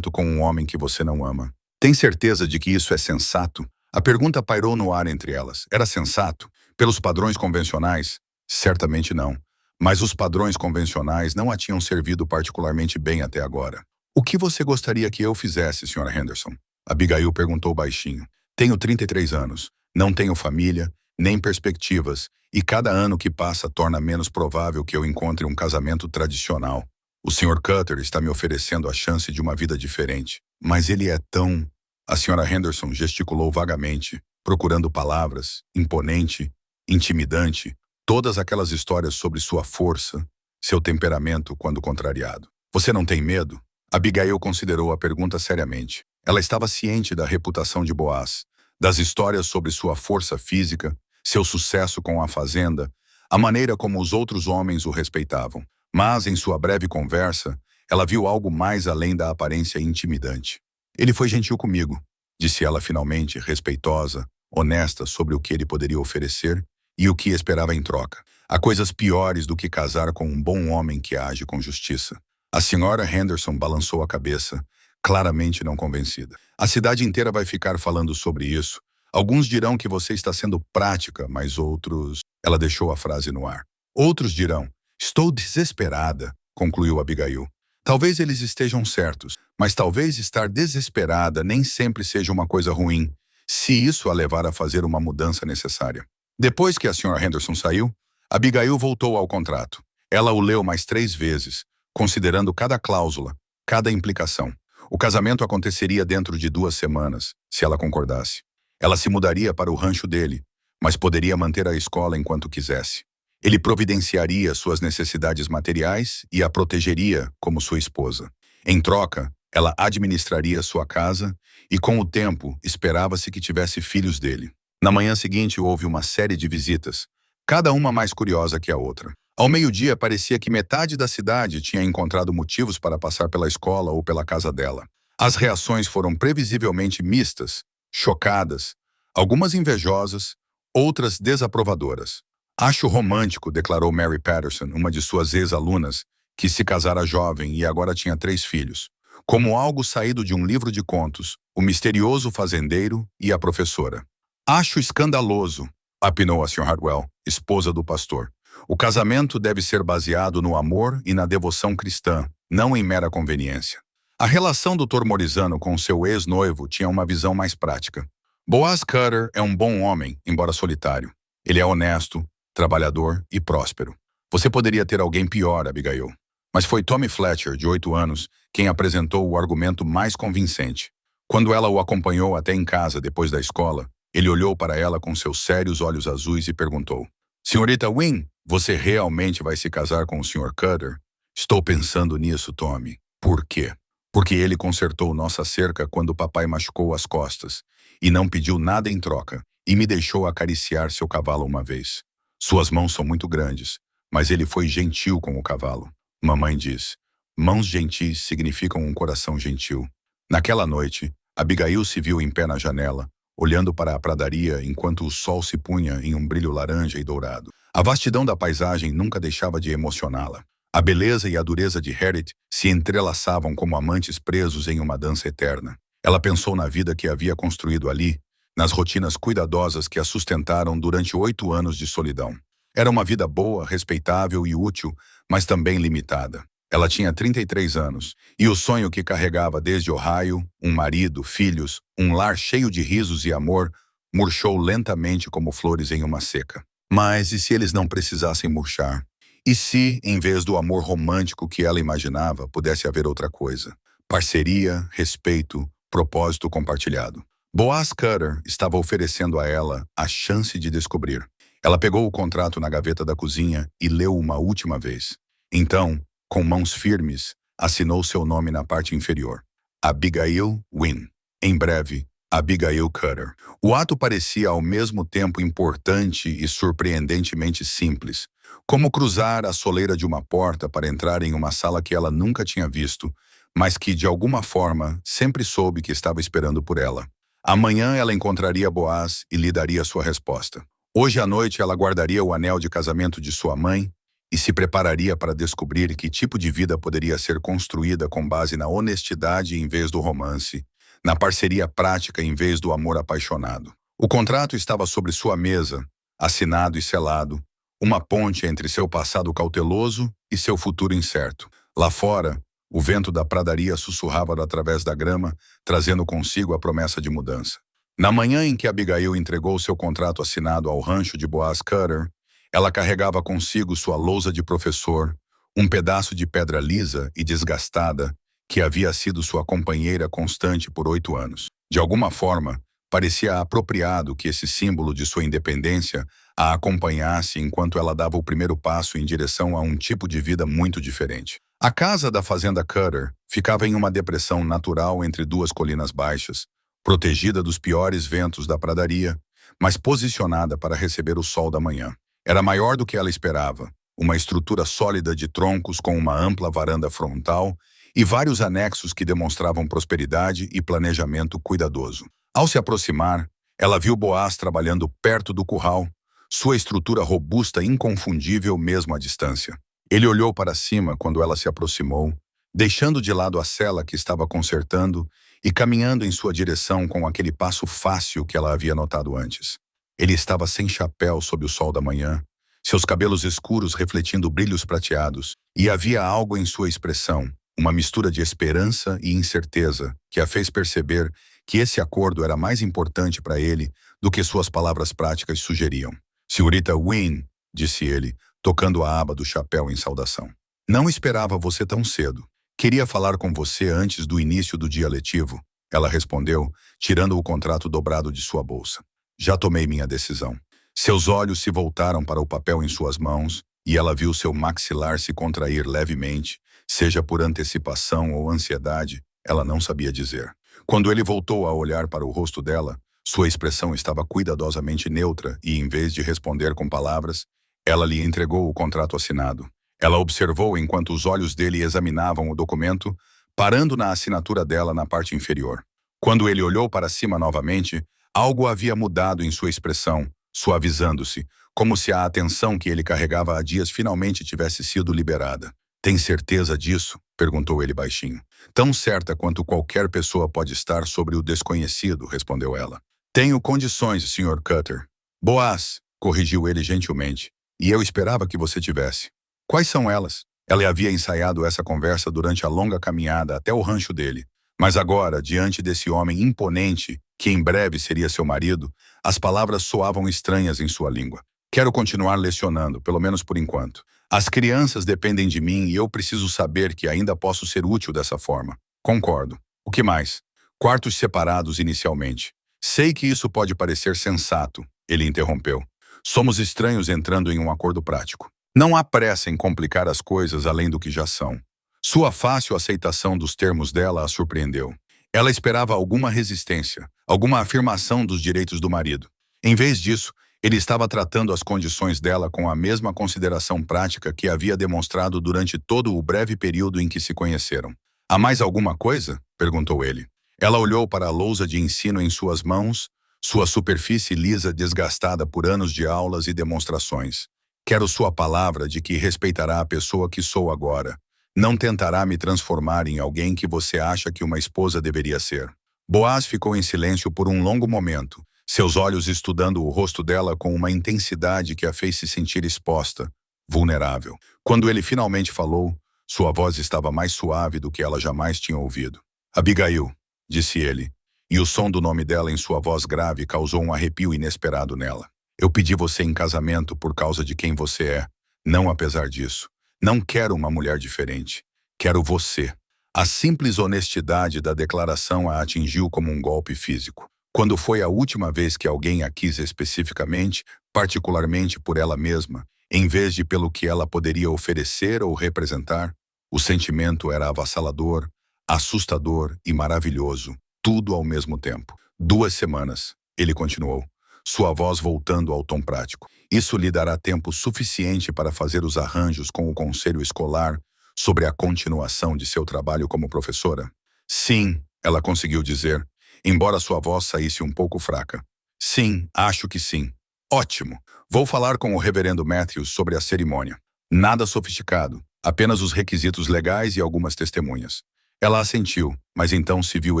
com um homem que você não ama. Tem certeza de que isso é sensato? A pergunta pairou no ar entre elas. Era sensato? Pelos padrões convencionais? Certamente não. Mas os padrões convencionais não a tinham servido particularmente bem até agora. O que você gostaria que eu fizesse, Sra. Henderson? Abigail perguntou baixinho. Tenho 33 anos. Não tenho família, nem perspectivas, e cada ano que passa torna menos provável que eu encontre um casamento tradicional. O Sr. Cutter está me oferecendo a chance de uma vida diferente. Mas ele é tão... A Sra. Henderson gesticulou vagamente, procurando palavras, imponente, intimidante, todas aquelas histórias sobre sua força, seu temperamento quando contrariado. Você não tem medo? Abigail considerou a pergunta seriamente. Ela estava ciente da reputação de Boaz, das histórias sobre sua força física, seu sucesso com a fazenda, a maneira como os outros homens o respeitavam. Mas, em sua breve conversa, ela viu algo mais além da aparência intimidante. Ele foi gentil comigo, disse ela finalmente, respeitosa, honesta sobre o que ele poderia oferecer e o que esperava em troca. Há coisas piores do que casar com um bom homem que age com justiça. A senhora Henderson balançou a cabeça, claramente não convencida. A cidade inteira vai ficar falando sobre isso. Alguns dirão que você está sendo prática, mas outros... Ela deixou a frase no ar. Outros dirão... Estou desesperada, concluiu Abigail. Talvez eles estejam certos, mas talvez estar desesperada nem sempre seja uma coisa ruim, se isso a levar a fazer uma mudança necessária. Depois que a Sra. Henderson saiu, Abigail voltou ao contrato. Ela o leu mais 3 vezes, considerando cada cláusula, cada implicação. O casamento aconteceria dentro de 2 semanas, se ela concordasse. Ela se mudaria para o rancho dele, mas poderia manter a escola enquanto quisesse. Ele providenciaria suas necessidades materiais e a protegeria como sua esposa. Em troca, ela administraria sua casa e, com o tempo, esperava-se que tivesse filhos dele. Na manhã seguinte, houve uma série de visitas, cada uma mais curiosa que a outra. Ao meio-dia, parecia que metade da cidade tinha encontrado motivos para passar pela escola ou pela casa dela. As reações foram previsivelmente mistas, chocadas, algumas invejosas, outras desaprovadoras. Acho romântico, declarou Mary Patterson, uma de suas ex-alunas, que se casara jovem e agora tinha 3 filhos. Como algo saído de um livro de contos, O Misterioso Fazendeiro e a Professora. Acho escandaloso, apinou a Sra. Hartwell, esposa do pastor. O casamento deve ser baseado no amor e na devoção cristã, não em mera conveniência. A relação do Dr. Morizano com seu ex-noivo tinha uma visão mais prática. Boaz Cutter é um bom homem, embora solitário. Ele é honesto, trabalhador e próspero. Você poderia ter alguém pior, Abigail. Mas foi Tommy Fletcher, de 8 anos, quem apresentou o argumento mais convincente. Quando ela o acompanhou até em casa depois da escola, ele olhou para ela com seus sérios olhos azuis e perguntou: Senhorita Wynne, você realmente vai se casar com o Sr. Cutter? Estou pensando nisso, Tommy. Por quê? Porque ele consertou nossa cerca quando papai machucou as costas e não pediu nada em troca e me deixou acariciar seu cavalo uma vez. Suas mãos são muito grandes, mas ele foi gentil com o cavalo. Mamãe diz: mãos gentis significam um coração gentil. Naquela noite, Abigail se viu em pé na janela, olhando para a pradaria enquanto o sol se punha em um brilho laranja e dourado. A vastidão da paisagem nunca deixava de emocioná-la. A beleza e a dureza de Harriet se entrelaçavam como amantes presos em uma dança eterna. Ela pensou na vida que havia construído ali, nas rotinas cuidadosas que a sustentaram durante 8 anos de solidão. Era uma vida boa, respeitável e útil, mas também limitada. Ela tinha 33 anos, e o sonho que carregava desde Ohio, um marido, filhos, um lar cheio de risos e amor, murchou lentamente como flores em uma seca. Mas e se eles não precisassem murchar? E se, em vez do amor romântico que ela imaginava, pudesse haver outra coisa? Parceria, respeito, propósito compartilhado. Boaz Cutter estava oferecendo a ela a chance de descobrir. Ela pegou o contrato na gaveta da cozinha e leu uma última vez. Então, com mãos firmes, assinou seu nome na parte inferior. Abigail Wynne. Em breve, Abigail Cutter. O ato parecia ao mesmo tempo importante e surpreendentemente simples, como cruzar a soleira de uma porta para entrar em uma sala que ela nunca tinha visto, mas que, de alguma forma, sempre soube que estava esperando por ela. Amanhã ela encontraria Boaz e lhe daria sua resposta. Hoje à noite ela guardaria o anel de casamento de sua mãe e se prepararia para descobrir que tipo de vida poderia ser construída com base na honestidade em vez do romance, na parceria prática em vez do amor apaixonado. O contrato estava sobre sua mesa, assinado e selado, uma ponte entre seu passado cauteloso e seu futuro incerto. Lá fora, o vento da pradaria sussurrava através da grama, trazendo consigo a promessa de mudança. Na manhã em que Abigail entregou seu contrato assinado ao rancho de Boaz Cutter, ela carregava consigo sua lousa de professor, um pedaço de pedra lisa e desgastada que havia sido sua companheira constante por 8 anos. De alguma forma, parecia apropriado que esse símbolo de sua independência a acompanhasse enquanto ela dava o primeiro passo em direção a um tipo de vida muito diferente. A casa da fazenda Cutter ficava em uma depressão natural entre 2 colinas baixas, protegida dos piores ventos da pradaria, mas posicionada para receber o sol da manhã. Era maior do que ela esperava, uma estrutura sólida de troncos com uma ampla varanda frontal e vários anexos que demonstravam prosperidade e planejamento cuidadoso. Ao se aproximar, ela viu Boaz trabalhando perto do curral, sua estrutura robusta e inconfundível mesmo à distância. Ele olhou para cima quando ela se aproximou, deixando de lado a sela que estava consertando e caminhando em sua direção com aquele passo fácil que ela havia notado antes. Ele estava sem chapéu sob o sol da manhã, seus cabelos escuros refletindo brilhos prateados, e havia algo em sua expressão, uma mistura de esperança e incerteza, que a fez perceber que esse acordo era mais importante para ele do que suas palavras práticas sugeriam. Senhorita Wynne, disse ele, tocando a aba do chapéu em saudação. Não esperava você tão cedo. Queria falar com você antes do início do dia letivo, ela respondeu, tirando o contrato dobrado de sua bolsa. Já tomei minha decisão. Seus olhos se voltaram para o papel em suas mãos e ela viu seu maxilar se contrair levemente, seja por antecipação ou ansiedade, ela não sabia dizer. Quando ele voltou a olhar para o rosto dela, sua expressão estava cuidadosamente neutra e, em vez de responder com palavras, ela lhe entregou o contrato assinado. Ela observou enquanto os olhos dele examinavam o documento, parando na assinatura dela na parte inferior. Quando ele olhou para cima novamente, algo havia mudado em sua expressão, suavizando-se, como se a atenção que ele carregava há dias finalmente tivesse sido liberada. Tem certeza disso? Perguntou ele baixinho. Tão certa quanto qualquer pessoa pode estar sobre o desconhecido, respondeu ela. Tenho condições, Sr. Cutter. Boaz, corrigiu ele gentilmente. E eu esperava que você tivesse. Quais são elas? Ela havia ensaiado essa conversa durante a longa caminhada até o rancho dele. Mas agora, diante desse homem imponente, que em breve seria seu marido, as palavras soavam estranhas em sua língua. Quero continuar lecionando, pelo menos por enquanto. As crianças dependem de mim e eu preciso saber que ainda posso ser útil dessa forma. Concordo. O que mais? Quartos separados inicialmente. Sei que isso pode parecer sensato, ele interrompeu. Somos estranhos entrando em um acordo prático. Não há pressa em complicar as coisas além do que já são. Sua fácil aceitação dos termos dela a surpreendeu. Ela esperava alguma resistência, alguma afirmação dos direitos do marido. Em vez disso, ele estava tratando as condições dela com a mesma consideração prática que havia demonstrado durante todo o breve período em que se conheceram. Há mais alguma coisa? Perguntou ele. Ela olhou para a lousa de ensino em suas mãos, sua superfície lisa desgastada por anos de aulas e demonstrações. Quero sua palavra de que respeitará a pessoa que sou agora. Não tentará me transformar em alguém que você acha que uma esposa deveria ser. Boaz ficou em silêncio por um longo momento, seus olhos estudando o rosto dela com uma intensidade que a fez se sentir exposta, vulnerável. Quando ele finalmente falou, sua voz estava mais suave do que ela jamais tinha ouvido. Abigail, disse ele, e o som do nome dela em sua voz grave causou um arrepio inesperado nela. Eu pedi você em casamento por causa de quem você é, não apesar disso. Não quero uma mulher diferente. Quero você. A simples honestidade da declaração a atingiu como um golpe físico. Quando foi a última vez que alguém a quis especificamente, particularmente por ela mesma, em vez de pelo que ela poderia oferecer ou representar? O sentimento era avassalador, assustador e maravilhoso, tudo ao mesmo tempo. 2 semanas, ele continuou, sua voz voltando ao tom prático. Isso lhe dará tempo suficiente para fazer os arranjos com o conselho escolar sobre a continuação de seu trabalho como professora? Sim, ela conseguiu dizer, embora sua voz saísse um pouco fraca. Sim, acho que sim. Ótimo. Vou falar com o reverendo Matthews sobre a cerimônia. Nada sofisticado, apenas os requisitos legais e algumas testemunhas. Ela assentiu, mas então se viu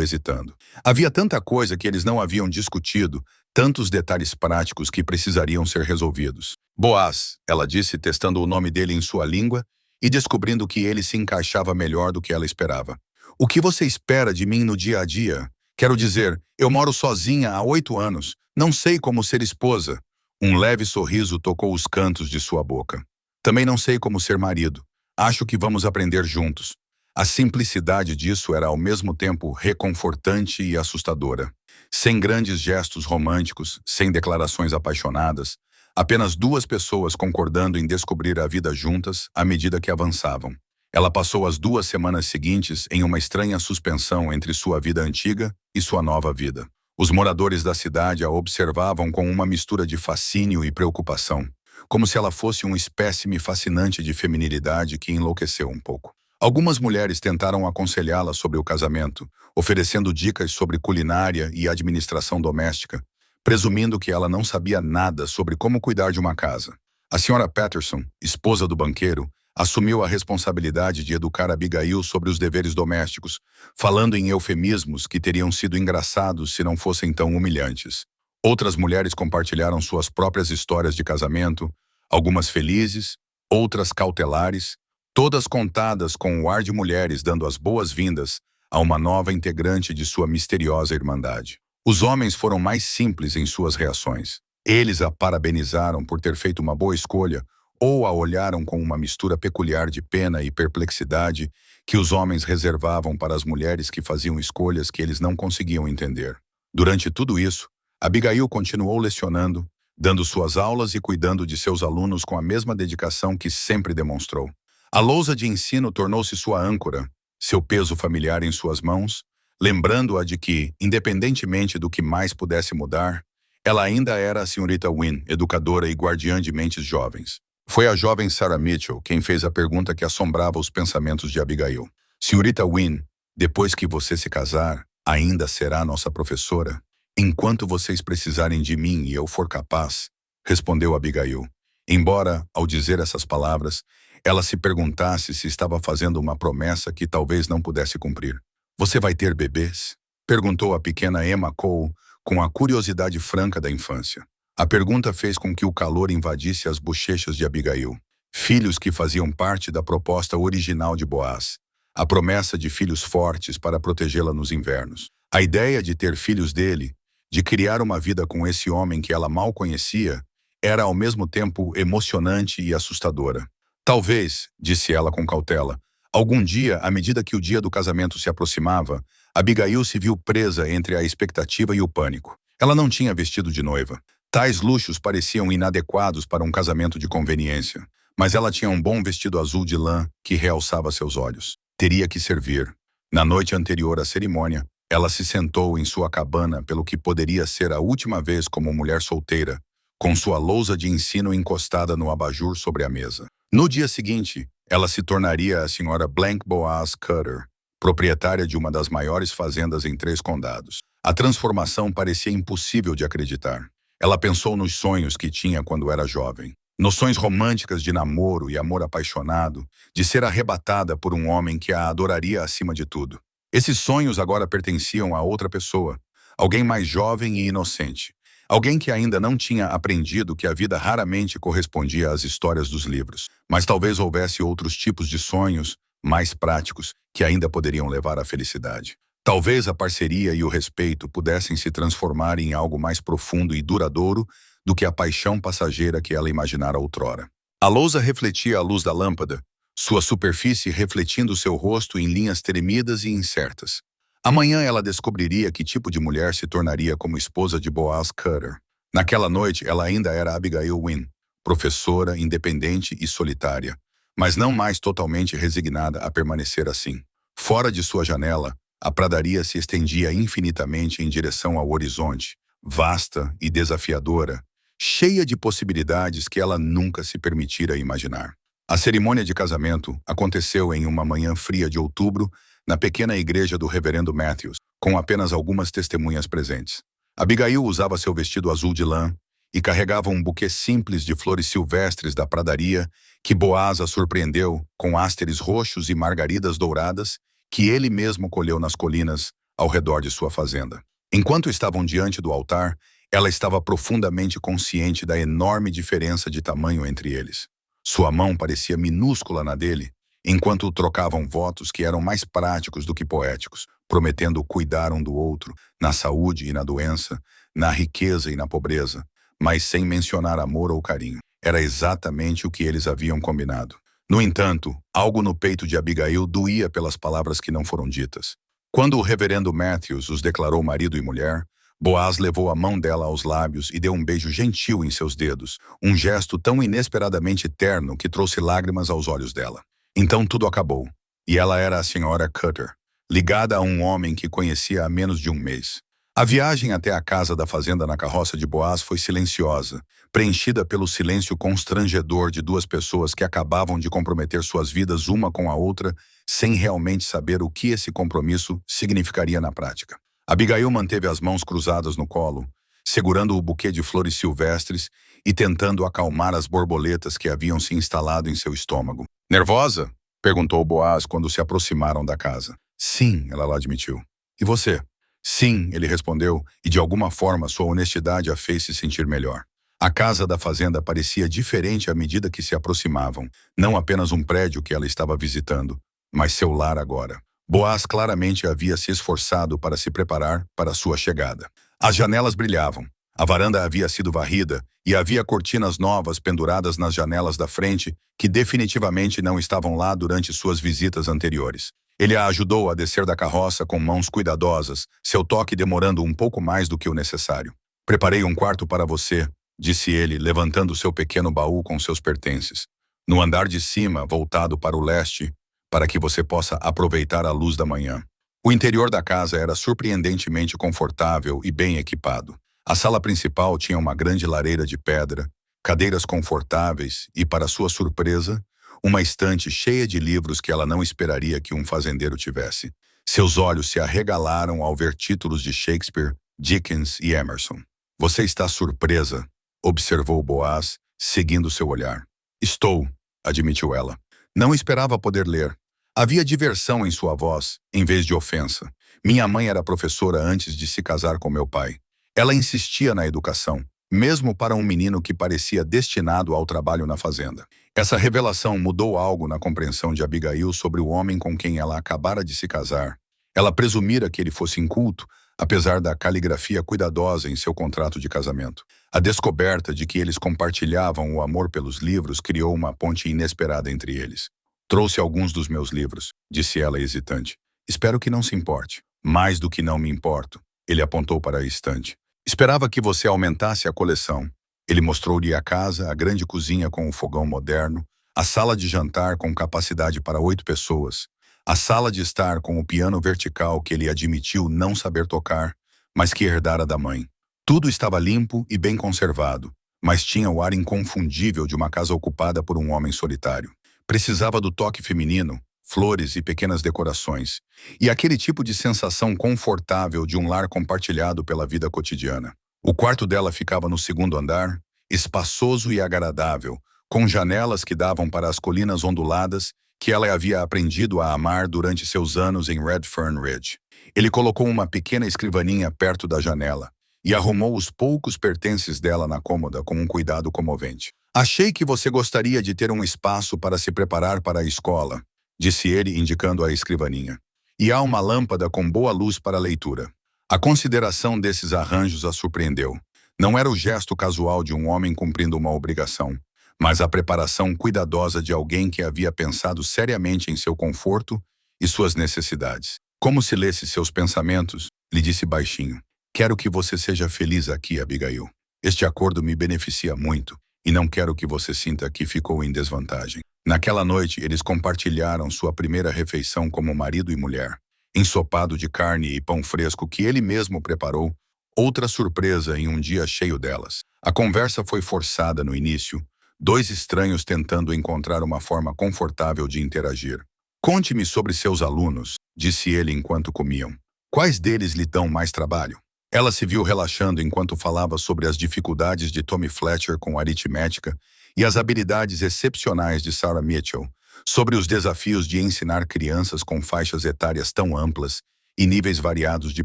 hesitando. Havia tanta coisa que eles não haviam discutido, tantos detalhes práticos que precisariam ser resolvidos. Boaz, ela disse, testando o nome dele em sua língua e descobrindo que ele se encaixava melhor do que ela esperava. O que você espera de mim no dia a dia? Quero dizer, eu moro sozinha há 8 anos. Não sei como ser esposa. Um leve sorriso tocou os cantos de sua boca. Também não sei como ser marido. Acho que vamos aprender juntos. A simplicidade disso era ao mesmo tempo reconfortante e assustadora. Sem grandes gestos românticos, sem declarações apaixonadas, apenas 2 pessoas concordando em descobrir a vida juntas à medida que avançavam. Ela passou as 2 semanas seguintes em uma estranha suspensão entre sua vida antiga e sua nova vida. Os moradores da cidade a observavam com uma mistura de fascínio e preocupação, como se ela fosse um espécime fascinante de feminilidade que enlouqueceu um pouco. Algumas mulheres tentaram aconselhá-la sobre o casamento, oferecendo dicas sobre culinária e administração doméstica, presumindo que ela não sabia nada sobre como cuidar de uma casa. A senhora Patterson, esposa do banqueiro, assumiu a responsabilidade de educar Abigail sobre os deveres domésticos, falando em eufemismos que teriam sido engraçados se não fossem tão humilhantes. Outras mulheres compartilharam suas próprias histórias de casamento, algumas felizes, outras cautelares, todas contadas com o ar de mulheres dando as boas-vindas a uma nova integrante de sua misteriosa irmandade. Os homens foram mais simples em suas reações. Eles a parabenizaram por ter feito uma boa escolha ou a olharam com uma mistura peculiar de pena e perplexidade que os homens reservavam para as mulheres que faziam escolhas que eles não conseguiam entender. Durante tudo isso, Abigail continuou lecionando, dando suas aulas e cuidando de seus alunos com a mesma dedicação que sempre demonstrou. A lousa de ensino tornou-se sua âncora, seu peso familiar em suas mãos, lembrando-a de que, independentemente do que mais pudesse mudar, ela ainda era a senhorita Wynne, educadora e guardiã de mentes jovens. Foi a jovem Sarah Mitchell quem fez a pergunta que assombrava os pensamentos de Abigail. Senhorita Wynne, depois que você se casar, ainda será nossa professora? Enquanto vocês precisarem de mim e eu for capaz, respondeu Abigail. Embora, ao dizer essas palavras, ela se perguntasse se estava fazendo uma promessa que talvez não pudesse cumprir. Você vai ter bebês? Perguntou a pequena Emma Cole com a curiosidade franca da infância. A pergunta fez com que o calor invadisse as bochechas de Abigail. Filhos que faziam parte da proposta original de Boaz. A promessa de filhos fortes para protegê-la nos invernos. A ideia de ter filhos dele, de criar uma vida com esse homem que ela mal conhecia, era ao mesmo tempo emocionante e assustadora. Talvez, disse ela com cautela, algum dia, à medida que o dia do casamento se aproximava, Abigail se viu presa entre a expectativa e o pânico. Ela não tinha vestido de noiva. Tais luxos pareciam inadequados para um casamento de conveniência, mas ela tinha um bom vestido azul de lã que realçava seus olhos. Teria que servir. Na noite anterior à cerimônia, ela se sentou em sua cabana pelo que poderia ser a última vez como mulher solteira, com sua lousa de ensino encostada no abajur sobre a mesa. No dia seguinte, ela se tornaria a senhora Blank Boaz Cutter, proprietária de uma das maiores fazendas em 3 condados. A transformação parecia impossível de acreditar. Ela pensou nos sonhos que tinha quando era jovem. Noções românticas de namoro e amor apaixonado, de ser arrebatada por um homem que a adoraria acima de tudo. Esses sonhos agora pertenciam a outra pessoa, alguém mais jovem e inocente. Alguém que ainda não tinha aprendido que a vida raramente correspondia às histórias dos livros. Mas talvez houvesse outros tipos de sonhos, mais práticos, que ainda poderiam levar à felicidade. Talvez a parceria e o respeito pudessem se transformar em algo mais profundo e duradouro do que a paixão passageira que ela imaginara outrora. A lousa refletia a luz da lâmpada, sua superfície refletindo seu rosto em linhas tremidas e incertas. Amanhã ela descobriria que tipo de mulher se tornaria como esposa de Boaz Cutter. Naquela noite, ela ainda era Abigail Wynne, professora, independente e solitária, mas não mais totalmente resignada a permanecer assim. Fora de sua janela, a pradaria se estendia infinitamente em direção ao horizonte, vasta e desafiadora, cheia de possibilidades que ela nunca se permitira imaginar. A cerimônia de casamento aconteceu em uma manhã fria de outubro, na pequena igreja do reverendo Matthews, com apenas algumas testemunhas presentes. Abigail usava seu vestido azul de lã e carregava um buquê simples de flores silvestres da pradaria que Boaz a surpreendeu com ásteres roxos e margaridas douradas que ele mesmo colheu nas colinas ao redor de sua fazenda. Enquanto estavam diante do altar, ela estava profundamente consciente da enorme diferença de tamanho entre eles. Sua mão parecia minúscula na dele, enquanto trocavam votos que eram mais práticos do que poéticos, prometendo cuidar um do outro, na saúde e na doença, na riqueza e na pobreza, mas sem mencionar amor ou carinho. Era exatamente o que eles haviam combinado. No entanto, algo no peito de Abigail doía pelas palavras que não foram ditas. Quando o reverendo Matthews os declarou marido e mulher, Boaz levou a mão dela aos lábios e deu um beijo gentil em seus dedos, um gesto tão inesperadamente terno que trouxe lágrimas aos olhos dela. Então tudo acabou, e ela era a senhora Cutter, ligada a um homem que conhecia há menos de um mês. A viagem até a casa da fazenda na carroça de Boaz foi silenciosa, preenchida pelo silêncio constrangedor de 2 pessoas que acabavam de comprometer suas vidas uma com a outra, sem realmente saber o que esse compromisso significaria na prática. Abigail manteve as mãos cruzadas no colo, segurando o buquê de flores silvestres e tentando acalmar as borboletas que haviam se instalado em seu estômago. "Nervosa?" perguntou Boaz quando se aproximaram da casa. "Sim", ela admitiu. "E você?" "Sim", ele respondeu, e de alguma forma sua honestidade a fez se sentir melhor. A casa da fazenda parecia diferente à medida que se aproximavam, não apenas um prédio que ela estava visitando, mas seu lar agora. Boaz claramente havia se esforçado para se preparar para sua chegada. As janelas brilhavam, a varanda havia sido varrida e havia cortinas novas penduradas nas janelas da frente que definitivamente não estavam lá durante suas visitas anteriores. Ele a ajudou a descer da carroça com mãos cuidadosas, seu toque demorando um pouco mais do que o necessário. "Preparei um quarto para você", disse ele, levantando seu pequeno baú com seus pertences. "No andar de cima, voltado para o leste, para que você possa aproveitar a luz da manhã." O interior da casa era surpreendentemente confortável e bem equipado. A sala principal tinha uma grande lareira de pedra, cadeiras confortáveis e, para sua surpresa, uma estante cheia de livros que ela não esperaria que um fazendeiro tivesse. Seus olhos se arregalaram ao ver títulos de Shakespeare, Dickens e Emerson. "Você está surpresa?", observou Boaz, seguindo seu olhar. "Estou", admitiu ela. Não esperava poder ler. Havia diversão em sua voz, em vez de ofensa. "Minha mãe era professora antes de se casar com meu pai. Ela insistia na educação, mesmo para um menino que parecia destinado ao trabalho na fazenda." Essa revelação mudou algo na compreensão de Abigail sobre o homem com quem ela acabara de se casar. Ela presumira que ele fosse inculto, apesar da caligrafia cuidadosa em seu contrato de casamento. A descoberta de que eles compartilhavam o amor pelos livros criou uma ponte inesperada entre eles. "Trouxe alguns dos meus livros", disse ela hesitante. "Espero que não se importe." Mais do que não me importo. Ele apontou para a estante. Esperava que você aumentasse a coleção. Ele mostrou-lhe a casa, a grande cozinha com o fogão moderno, a sala de jantar com capacidade para 8 pessoas, a sala de estar com o piano vertical que ele admitiu não saber tocar, mas que herdara da mãe. Tudo estava limpo e bem conservado, mas tinha o ar inconfundível de uma casa ocupada por um homem solitário. Precisava do toque feminino, flores e pequenas decorações, e aquele tipo de sensação confortável de um lar compartilhado pela vida cotidiana. O quarto dela ficava no segundo andar, espaçoso e agradável, com janelas que davam para as colinas onduladas que ela havia aprendido a amar durante seus anos em Redfern Ridge. Ele colocou uma pequena escrivaninha perto da janela e arrumou os poucos pertences dela na cômoda com um cuidado comovente. Achei que você gostaria de ter um espaço para se preparar para a escola, disse ele, indicando a escrivaninha. E há uma lâmpada com boa luz para a leitura. A consideração desses arranjos a surpreendeu. Não era o gesto casual de um homem cumprindo uma obrigação, mas a preparação cuidadosa de alguém que havia pensado seriamente em seu conforto e suas necessidades. Como se lesse seus pensamentos, lhe disse baixinho. Quero que você seja feliz aqui, Abigail. Este acordo me beneficia muito e não quero que você sinta que ficou em desvantagem. Naquela noite, eles compartilharam sua primeira refeição como marido e mulher. Ensopado de carne e pão fresco que ele mesmo preparou, outra surpresa em um dia cheio delas. A conversa foi forçada no início, dois estranhos tentando encontrar uma forma confortável de interagir. Conte-me sobre seus alunos, disse ele enquanto comiam. Quais deles lhe dão mais trabalho? Ela se viu relaxando enquanto falava sobre as dificuldades de Tommy Fletcher com aritmética e as habilidades excepcionais de Sarah Mitchell, sobre os desafios de ensinar crianças com faixas etárias tão amplas e níveis variados de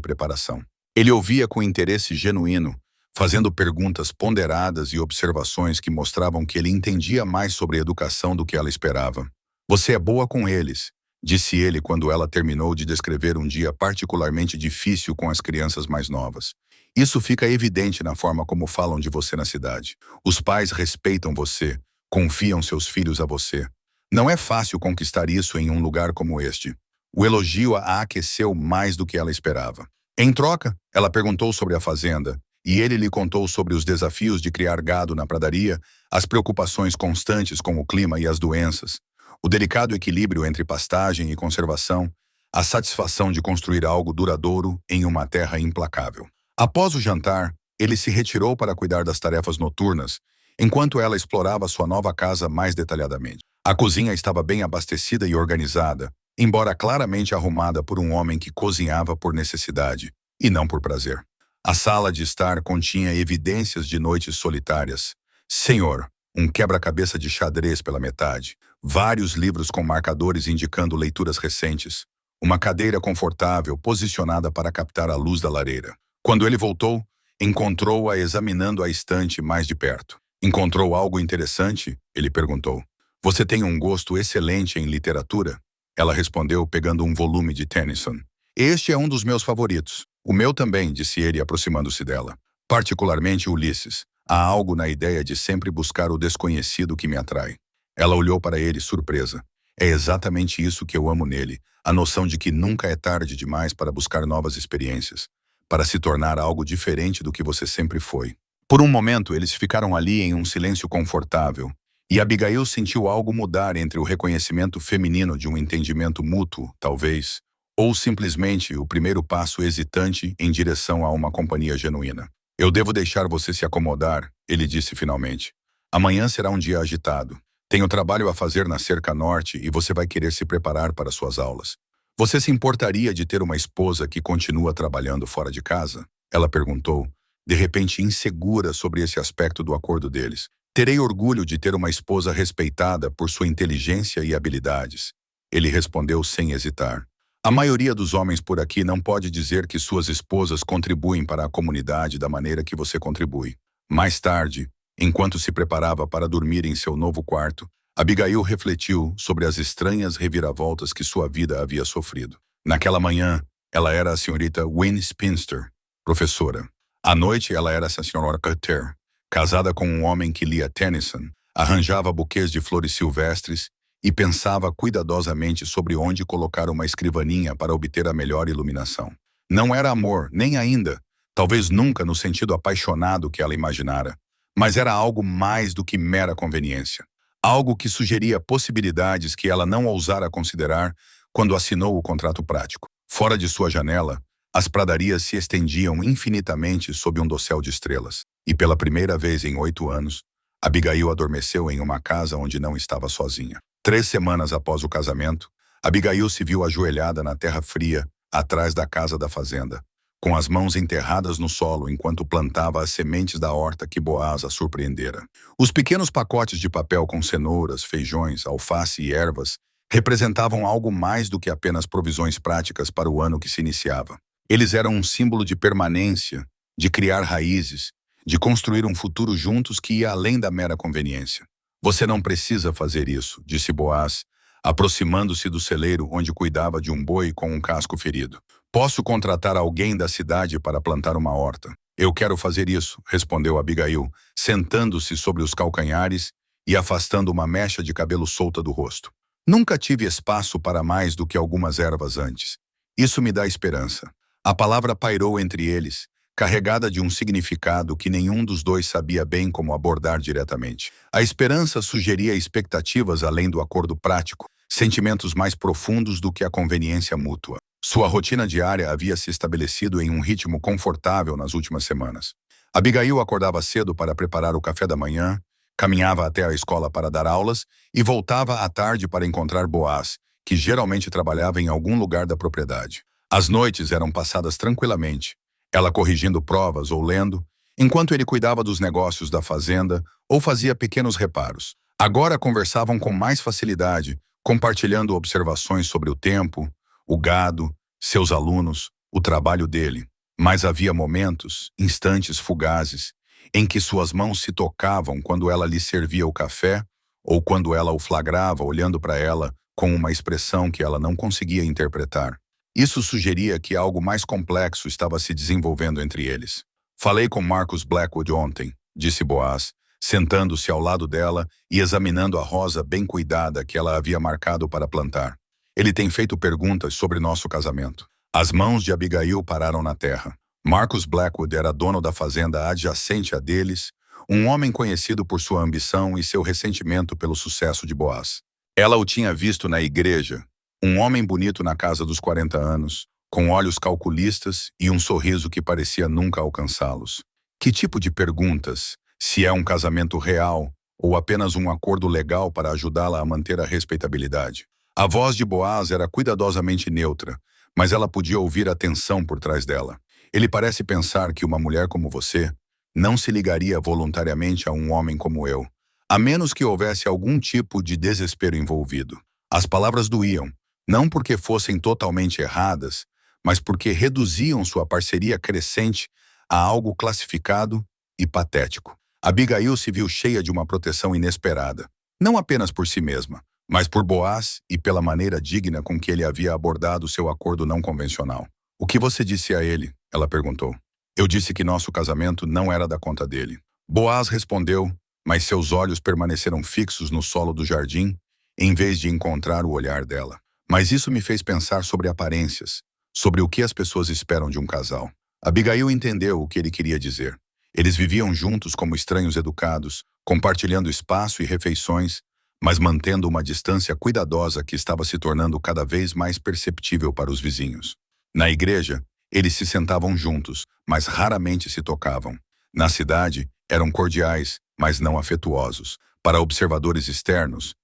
preparação. Ele ouvia com interesse genuíno, fazendo perguntas ponderadas e observações que mostravam que ele entendia mais sobre educação do que ela esperava. Você é boa com eles, disse ele quando ela terminou de descrever um dia particularmente difícil com as crianças mais novas. Isso fica evidente na forma como falam de você na cidade. Os pais respeitam você, confiam seus filhos a você. Não é fácil conquistar isso em um lugar como este. O elogio a aqueceu mais do que ela esperava. Em troca, ela perguntou sobre a fazenda, e ele lhe contou sobre os desafios de criar gado na pradaria, as preocupações constantes com o clima e as doenças, o delicado equilíbrio entre pastagem e conservação, a satisfação de construir algo duradouro em uma terra implacável. Após o jantar, ele se retirou para cuidar das tarefas noturnas, enquanto ela explorava sua nova casa mais detalhadamente. A cozinha estava bem abastecida e organizada, embora claramente arrumada por um homem que cozinhava por necessidade, e não por prazer. A sala de estar continha evidências de noites solitárias. Senhor, um quebra-cabeça de xadrez pela metade, vários livros com marcadores indicando leituras recentes, uma cadeira confortável posicionada para captar a luz da lareira. Quando ele voltou, encontrou-a examinando a estante mais de perto. Encontrou algo interessante? Ele perguntou. Você tem um gosto excelente em literatura? Ela respondeu pegando um volume de Tennyson. Este é um dos meus favoritos. O meu também, disse ele aproximando-se dela. Particularmente Ulisses. Há algo na ideia de sempre buscar o desconhecido que me atrai. Ela olhou para ele, surpresa. É exatamente isso que eu amo nele, a noção de que nunca é tarde demais para buscar novas experiências, para se tornar algo diferente do que você sempre foi. Por um momento, eles ficaram ali em um silêncio confortável, e Abigail sentiu algo mudar entre o reconhecimento feminino de um entendimento mútuo, talvez, ou simplesmente o primeiro passo hesitante em direção a uma companhia genuína. Eu devo deixar você se acomodar, ele disse finalmente. Amanhã será um dia agitado. Tenho trabalho a fazer na cerca norte e você vai querer se preparar para suas aulas. Você se importaria de ter uma esposa que continua trabalhando fora de casa? Ela perguntou, de repente insegura sobre esse aspecto do acordo deles. Terei orgulho de ter uma esposa respeitada por sua inteligência e habilidades. Ele respondeu sem hesitar. A maioria dos homens por aqui não pode dizer que suas esposas contribuem para a comunidade da maneira que você contribui. Mais tarde, enquanto se preparava para dormir em seu novo quarto, Abigail refletiu sobre as estranhas reviravoltas que sua vida havia sofrido. Naquela manhã, ela era a senhorita Wynne Spinster, professora. À noite, ela era a senhora Cutter, casada com um homem que lia Tennyson, arranjava buquês de flores silvestres e pensava cuidadosamente sobre onde colocar uma escrivaninha para obter a melhor iluminação. Não era amor, nem ainda, talvez nunca no sentido apaixonado que ela imaginara, mas era algo mais do que mera conveniência. Algo que sugeria possibilidades que ela não ousara considerar quando assinou o contrato prático. Fora de sua janela, as pradarias se estendiam infinitamente sob um dossel de estrelas. E pela primeira vez em 8 anos, Abigail adormeceu em uma casa onde não estava sozinha. 3 semanas após o casamento, Abigail se viu ajoelhada na terra fria, atrás da casa da fazenda, com as mãos enterradas no solo enquanto plantava as sementes da horta que Boaz a surpreendera. Os pequenos pacotes de papel com cenouras, feijões, alface e ervas representavam algo mais do que apenas provisões práticas para o ano que se iniciava. Eles eram um símbolo de permanência, de criar raízes, de construir um futuro juntos que ia além da mera conveniência. Você não precisa fazer isso, disse Boaz, aproximando-se do celeiro onde cuidava de um boi com um casco ferido. Posso contratar alguém da cidade para plantar uma horta. Eu quero fazer isso, respondeu Abigail, sentando-se sobre os calcanhares e afastando uma mecha de cabelo solta do rosto. Nunca tive espaço para mais do que algumas ervas antes. Isso me dá esperança. A palavra pairou entre eles, carregada de um significado que nenhum dos dois sabia bem como abordar diretamente. A esperança sugeria expectativas além do acordo prático, sentimentos mais profundos do que a conveniência mútua. Sua rotina diária havia se estabelecido em um ritmo confortável nas últimas semanas. Abigail acordava cedo para preparar o café da manhã, caminhava até a escola para dar aulas e voltava à tarde para encontrar Boaz, que geralmente trabalhava em algum lugar da propriedade. As noites eram passadas tranquilamente, ela corrigindo provas ou lendo, enquanto ele cuidava dos negócios da fazenda ou fazia pequenos reparos. Agora conversavam com mais facilidade, compartilhando observações sobre o tempo, o gado, seus alunos, o trabalho dele. Mas havia momentos, instantes fugazes, em que suas mãos se tocavam quando ela lhe servia o café ou quando ela o flagrava olhando para ela com uma expressão que ela não conseguia interpretar. Isso sugeria que algo mais complexo estava se desenvolvendo entre eles. Falei com Marcus Blackwood ontem, disse Boaz, sentando-se ao lado dela e examinando a rosa bem cuidada que ela havia marcado para plantar. Ele tem feito perguntas sobre nosso casamento. As mãos de Abigail pararam na terra. Marcus Blackwood era dono da fazenda adjacente a deles, um homem conhecido por sua ambição e seu ressentimento pelo sucesso de Boaz. Ela o tinha visto na igreja, um homem bonito na casa dos 40 anos, com olhos calculistas e um sorriso que parecia nunca alcançá-los. Que tipo de perguntas? Se é um casamento real ou apenas um acordo legal para ajudá-la a manter a respeitabilidade? A voz de Boaz era cuidadosamente neutra, mas ela podia ouvir a tensão por trás dela. Ele parece pensar que uma mulher como você não se ligaria voluntariamente a um homem como eu, a menos que houvesse algum tipo de desespero envolvido. As palavras doíam, não porque fossem totalmente erradas, mas porque reduziam sua parceria crescente a algo classificado e patético. Abigail se viu cheia de uma proteção inesperada, não apenas por si mesma, mas por Boaz e pela maneira digna com que ele havia abordado seu acordo não convencional. O que você disse a ele? Ela perguntou. Eu disse que nosso casamento não era da conta dele. Boaz respondeu, mas seus olhos permaneceram fixos no solo do jardim, em vez de encontrar o olhar dela. Mas isso me fez pensar sobre aparências, sobre o que as pessoas esperam de um casal. Abigail entendeu o que ele queria dizer. Eles viviam juntos como estranhos educados, compartilhando espaço e refeições, mas mantendo uma distância cuidadosa que estava se tornando cada vez mais perceptível para os vizinhos. Na igreja, eles se sentavam juntos, mas raramente se tocavam. Na cidade, eram cordiais, mas não afetuosos. Para observadores externos,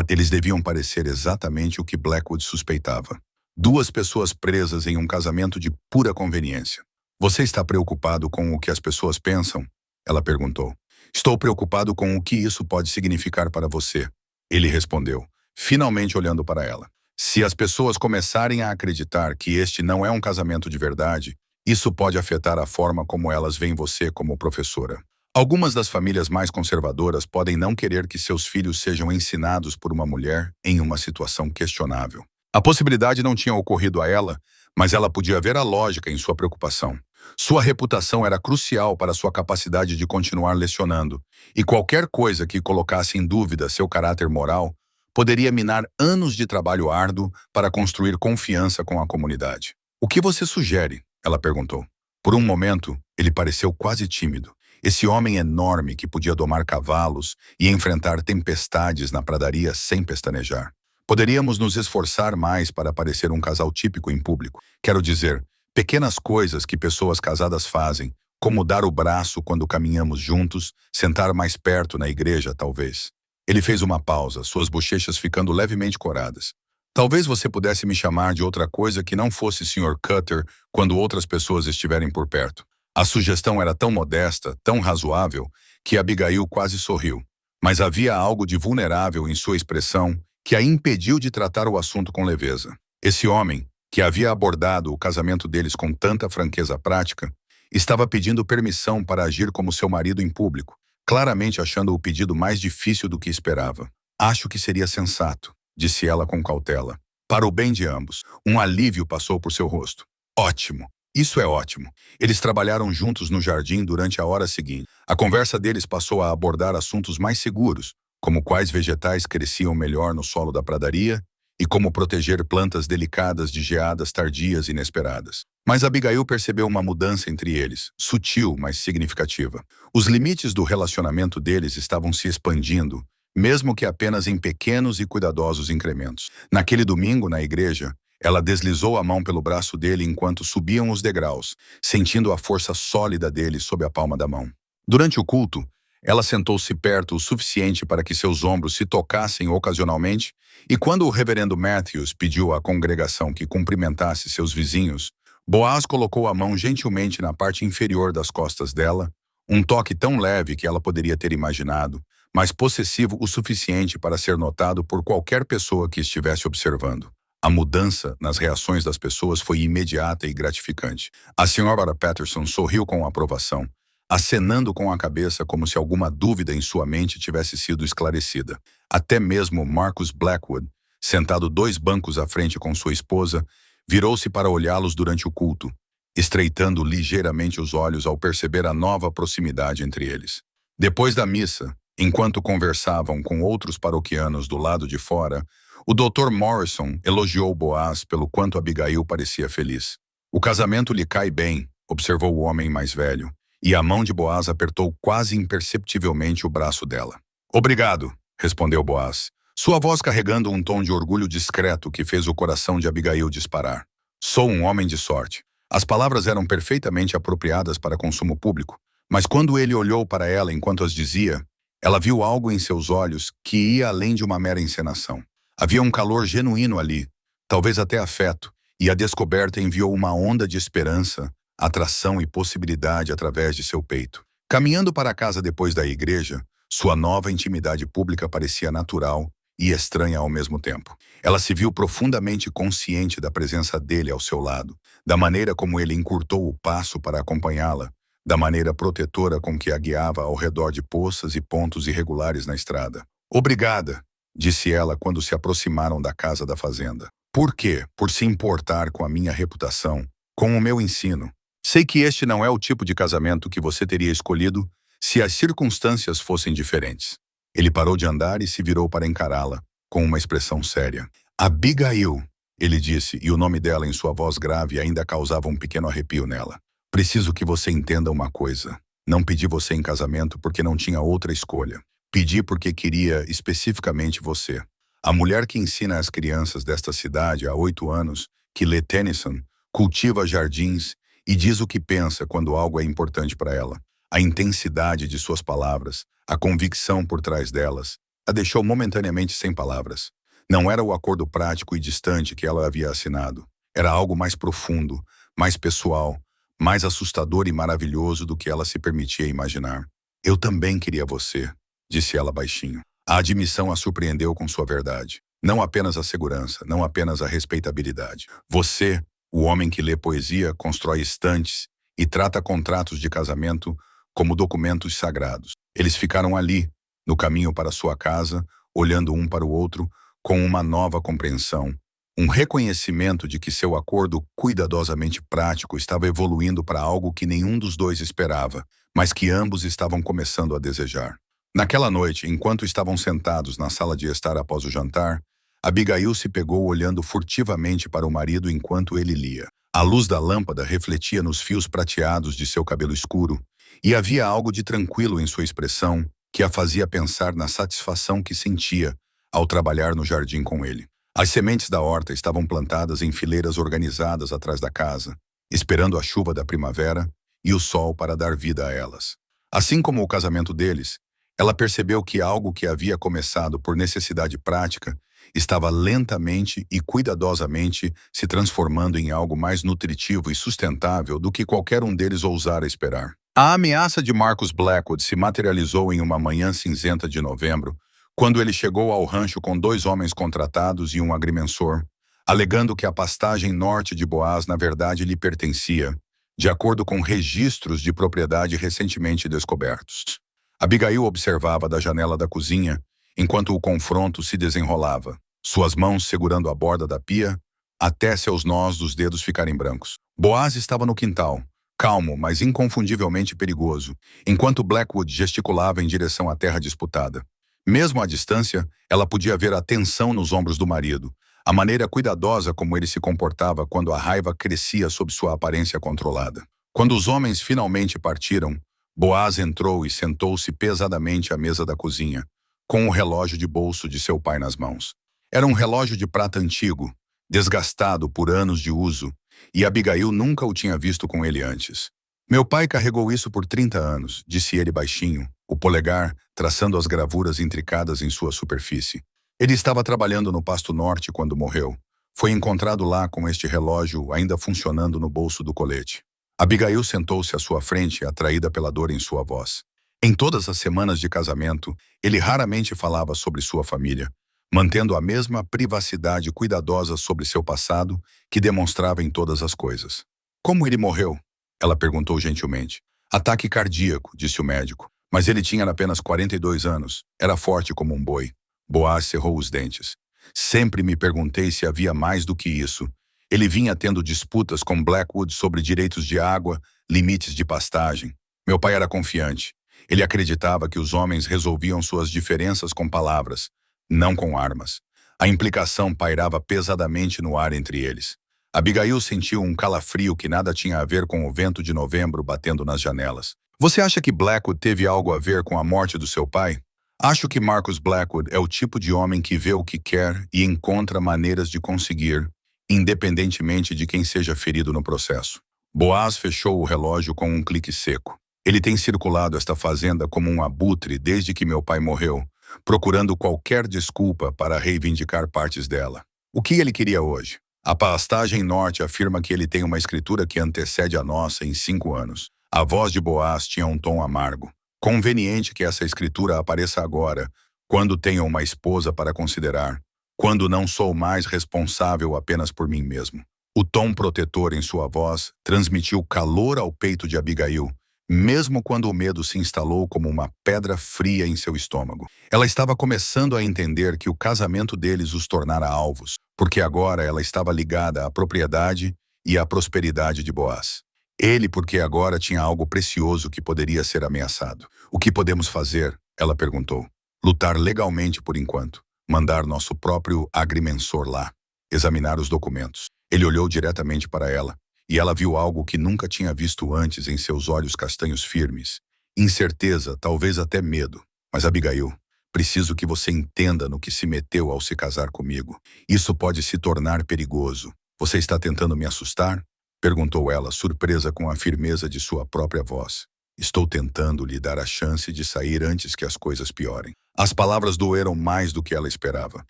eles deviam parecer exatamente o que Blackwood suspeitava. Duas pessoas presas em um casamento de pura conveniência. Você está preocupado com o que as pessoas pensam? Ela perguntou. Estou preocupado com o que isso pode significar para você. Ele respondeu, finalmente olhando para ela. Se as pessoas começarem a acreditar que este não é um casamento de verdade, isso pode afetar a forma como elas veem você como professora. Algumas das famílias mais conservadoras podem não querer que seus filhos sejam ensinados por uma mulher em uma situação questionável. A possibilidade não tinha ocorrido a ela, mas ela podia ver a lógica em sua preocupação. Sua reputação era crucial para sua capacidade de continuar lecionando, e qualquer coisa que colocasse em dúvida seu caráter moral poderia minar anos de trabalho árduo para construir confiança com a comunidade. O que você sugere? Ela perguntou. Por um momento, ele pareceu quase tímido. Esse homem enorme que podia domar cavalos e enfrentar tempestades na pradaria sem pestanejar. Poderíamos nos esforçar mais para parecer um casal típico em público. Quero dizer, pequenas coisas que pessoas casadas fazem, como dar o braço quando caminhamos juntos, sentar mais perto na igreja, talvez. Ele fez uma pausa, suas bochechas ficando levemente coradas. Talvez você pudesse me chamar de outra coisa que não fosse Sr. Cutter quando outras pessoas estiverem por perto. A sugestão era tão modesta, tão razoável, que Abigail quase sorriu. Mas havia algo de vulnerável em sua expressão que a impediu de tratar o assunto com leveza. Esse homem, que havia abordado o casamento deles com tanta franqueza prática, estava pedindo permissão para agir como seu marido em público, claramente achando o pedido mais difícil do que esperava. Acho que seria sensato, disse ela com cautela. Para o bem de ambos, um alívio passou por seu rosto. Ótimo! Isso é ótimo. Eles trabalharam juntos no jardim durante a hora seguinte. A conversa deles passou a abordar assuntos mais seguros, como quais vegetais cresciam melhor no solo da pradaria e como proteger plantas delicadas de geadas tardias e inesperadas. Mas Abigail percebeu uma mudança entre eles, sutil, mas significativa. Os limites do relacionamento deles estavam se expandindo, mesmo que apenas em pequenos e cuidadosos incrementos. Naquele domingo, na igreja, ela deslizou a mão pelo braço dele enquanto subiam os degraus, sentindo a força sólida dele sob a palma da mão. Durante o culto, ela sentou-se perto o suficiente para que seus ombros se tocassem ocasionalmente, e quando o reverendo Matthews pediu à congregação que cumprimentasse seus vizinhos, Boaz colocou a mão gentilmente na parte inferior das costas dela, um toque tão leve que ela poderia ter imaginado, mas possessivo o suficiente para ser notado por qualquer pessoa que estivesse observando. A mudança nas reações das pessoas foi imediata e gratificante. A senhora Patterson sorriu com aprovação, acenando com a cabeça como se alguma dúvida em sua mente tivesse sido esclarecida. Até mesmo Marcus Blackwood, sentado 2 bancos à frente com sua esposa, virou-se para olhá-los durante o culto, estreitando ligeiramente os olhos ao perceber a nova proximidade entre eles. Depois da missa, enquanto conversavam com outros paroquianos do lado de fora, o Dr. Morrison elogiou Boaz pelo quanto Abigail parecia feliz. O casamento lhe cai bem, observou o homem mais velho, e a mão de Boaz apertou quase imperceptivelmente o braço dela. Obrigado, respondeu Boaz, sua voz carregando um tom de orgulho discreto que fez o coração de Abigail disparar. Sou um homem de sorte. As palavras eram perfeitamente apropriadas para consumo público, mas quando ele olhou para ela enquanto as dizia, ela viu algo em seus olhos que ia além de uma mera encenação. Havia um calor genuíno ali, talvez até afeto, e a descoberta enviou uma onda de esperança, atração e possibilidade através de seu peito. Caminhando para a casa depois da igreja, sua nova intimidade pública parecia natural e estranha ao mesmo tempo. Ela se viu profundamente consciente da presença dele ao seu lado, da maneira como ele encurtou o passo para acompanhá-la, da maneira protetora com que a guiava ao redor de poças e pontos irregulares na estrada. Obrigada, disse ela quando se aproximaram da casa da fazenda. Por quê? Por se importar com a minha reputação, com o meu ensino. Sei que este não é o tipo de casamento que você teria escolhido se as circunstâncias fossem diferentes. Ele parou de andar e se virou para encará-la, com uma expressão séria. Abigail, ele disse, e o nome dela em sua voz grave ainda causava um pequeno arrepio nela. Preciso que você entenda uma coisa. Não pedi você em casamento porque não tinha outra escolha. Pedi porque queria especificamente você. A mulher que ensina às crianças desta cidade há 8 anos, que lê Tennyson, cultiva jardins e diz o que pensa quando algo é importante para ela. A intensidade de suas palavras, a convicção por trás delas, a deixou momentaneamente sem palavras. Não era o acordo prático e distante que ela havia assinado. Era algo mais profundo, mais pessoal, mais assustador e maravilhoso do que ela se permitia imaginar. Eu também queria você, disse ela baixinho. A admissão a surpreendeu com sua verdade. Não apenas a segurança, não apenas a respeitabilidade. Você, o homem que lê poesia, constrói estantes e trata contratos de casamento como documentos sagrados. Eles ficaram ali, no caminho para sua casa, olhando um para o outro, com uma nova compreensão, um reconhecimento de que seu acordo cuidadosamente prático estava evoluindo para algo que nenhum dos dois esperava, mas que ambos estavam começando a desejar. Naquela noite, enquanto estavam sentados na sala de estar após o jantar, Abigail se pegou olhando furtivamente para o marido enquanto ele lia. A luz da lâmpada refletia nos fios prateados de seu cabelo escuro, e havia algo de tranquilo em sua expressão que a fazia pensar na satisfação que sentia ao trabalhar no jardim com ele. As sementes da horta estavam plantadas em fileiras organizadas atrás da casa, esperando a chuva da primavera e o sol para dar vida a elas. Assim como o casamento deles, ela percebeu que algo que havia começado por necessidade prática estava lentamente e cuidadosamente se transformando em algo mais nutritivo e sustentável do que qualquer um deles ousara esperar. A ameaça de Marcus Blackwood se materializou em uma manhã cinzenta de novembro, quando ele chegou ao rancho com 2 homens contratados e um agrimensor, alegando que a pastagem norte de Boaz na verdade lhe pertencia, de acordo com registros de propriedade recentemente descobertos. Abigail observava da janela da cozinha, enquanto o confronto se desenrolava, suas mãos segurando a borda da pia, até seus nós dos dedos ficarem brancos. Boaz estava no quintal, calmo, mas inconfundivelmente perigoso, enquanto Blackwood gesticulava em direção à terra disputada. Mesmo à distância, ela podia ver a tensão nos ombros do marido, a maneira cuidadosa como ele se comportava quando a raiva crescia sob sua aparência controlada. Quando os homens finalmente partiram, Boaz entrou e sentou-se pesadamente à mesa da cozinha, com o relógio de bolso de seu pai nas mãos. Era um relógio de prata antigo, desgastado por anos de uso, e Abigail nunca o tinha visto com ele antes. Meu pai carregou isso por 30 anos, disse ele baixinho, o polegar traçando as gravuras intricadas em sua superfície. Ele estava trabalhando no Pasto Norte quando morreu. Foi encontrado lá com este relógio ainda funcionando no bolso do colete. Abigail sentou-se à sua frente, atraída pela dor em sua voz. Em todas as semanas de casamento, ele raramente falava sobre sua família, mantendo a mesma privacidade cuidadosa sobre seu passado que demonstrava em todas as coisas. Como ele morreu? Ela perguntou gentilmente. Ataque cardíaco, disse o médico. Mas ele tinha apenas 42 anos. Era forte como um boi. Boaz cerrou os dentes. Sempre me perguntei se havia mais do que isso. Ele vinha tendo disputas com Blackwood sobre direitos de água, limites de pastagem. Meu pai era confiante. Ele acreditava que os homens resolviam suas diferenças com palavras, não com armas. A implicação pairava pesadamente no ar entre eles. Abigail sentiu um calafrio que nada tinha a ver com o vento de novembro batendo nas janelas. Você acha que Blackwood teve algo a ver com a morte do seu pai? Acho que Marcus Blackwood é o tipo de homem que vê o que quer e encontra maneiras de conseguir, independentemente de quem seja ferido no processo. Boaz fechou o relógio com um clique seco. Ele tem circulado esta fazenda como um abutre desde que meu pai morreu, procurando qualquer desculpa para reivindicar partes dela. O que ele queria hoje? A pastagem norte afirma que ele tem uma escritura que antecede a nossa em 5 anos. A voz de Boaz tinha um tom amargo. Conveniente que essa escritura apareça agora, quando tenho uma esposa para considerar, quando não sou mais responsável apenas por mim mesmo. O tom protetor em sua voz transmitiu calor ao peito de Abigail, mesmo quando o medo se instalou como uma pedra fria em seu estômago. Ela estava começando a entender que o casamento deles os tornara alvos, porque agora ela estava ligada à propriedade e à prosperidade de Boaz. Ele porque agora tinha algo precioso que poderia ser ameaçado. O que podemos fazer? Ela perguntou. Lutar legalmente por enquanto. Mandar nosso próprio agrimensor lá. Examinar os documentos. Ele olhou diretamente para ela, e ela viu algo que nunca tinha visto antes em seus olhos castanhos firmes. Incerteza, talvez até medo. Mas Abigail, preciso que você entenda no que se meteu ao se casar comigo. Isso pode se tornar perigoso. Você está tentando me assustar? Perguntou ela, surpresa com a firmeza de sua própria voz. Estou tentando lhe dar a chance de sair antes que as coisas piorem. As palavras doeram mais do que ela esperava.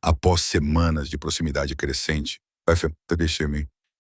Após semanas de proximidade crescente,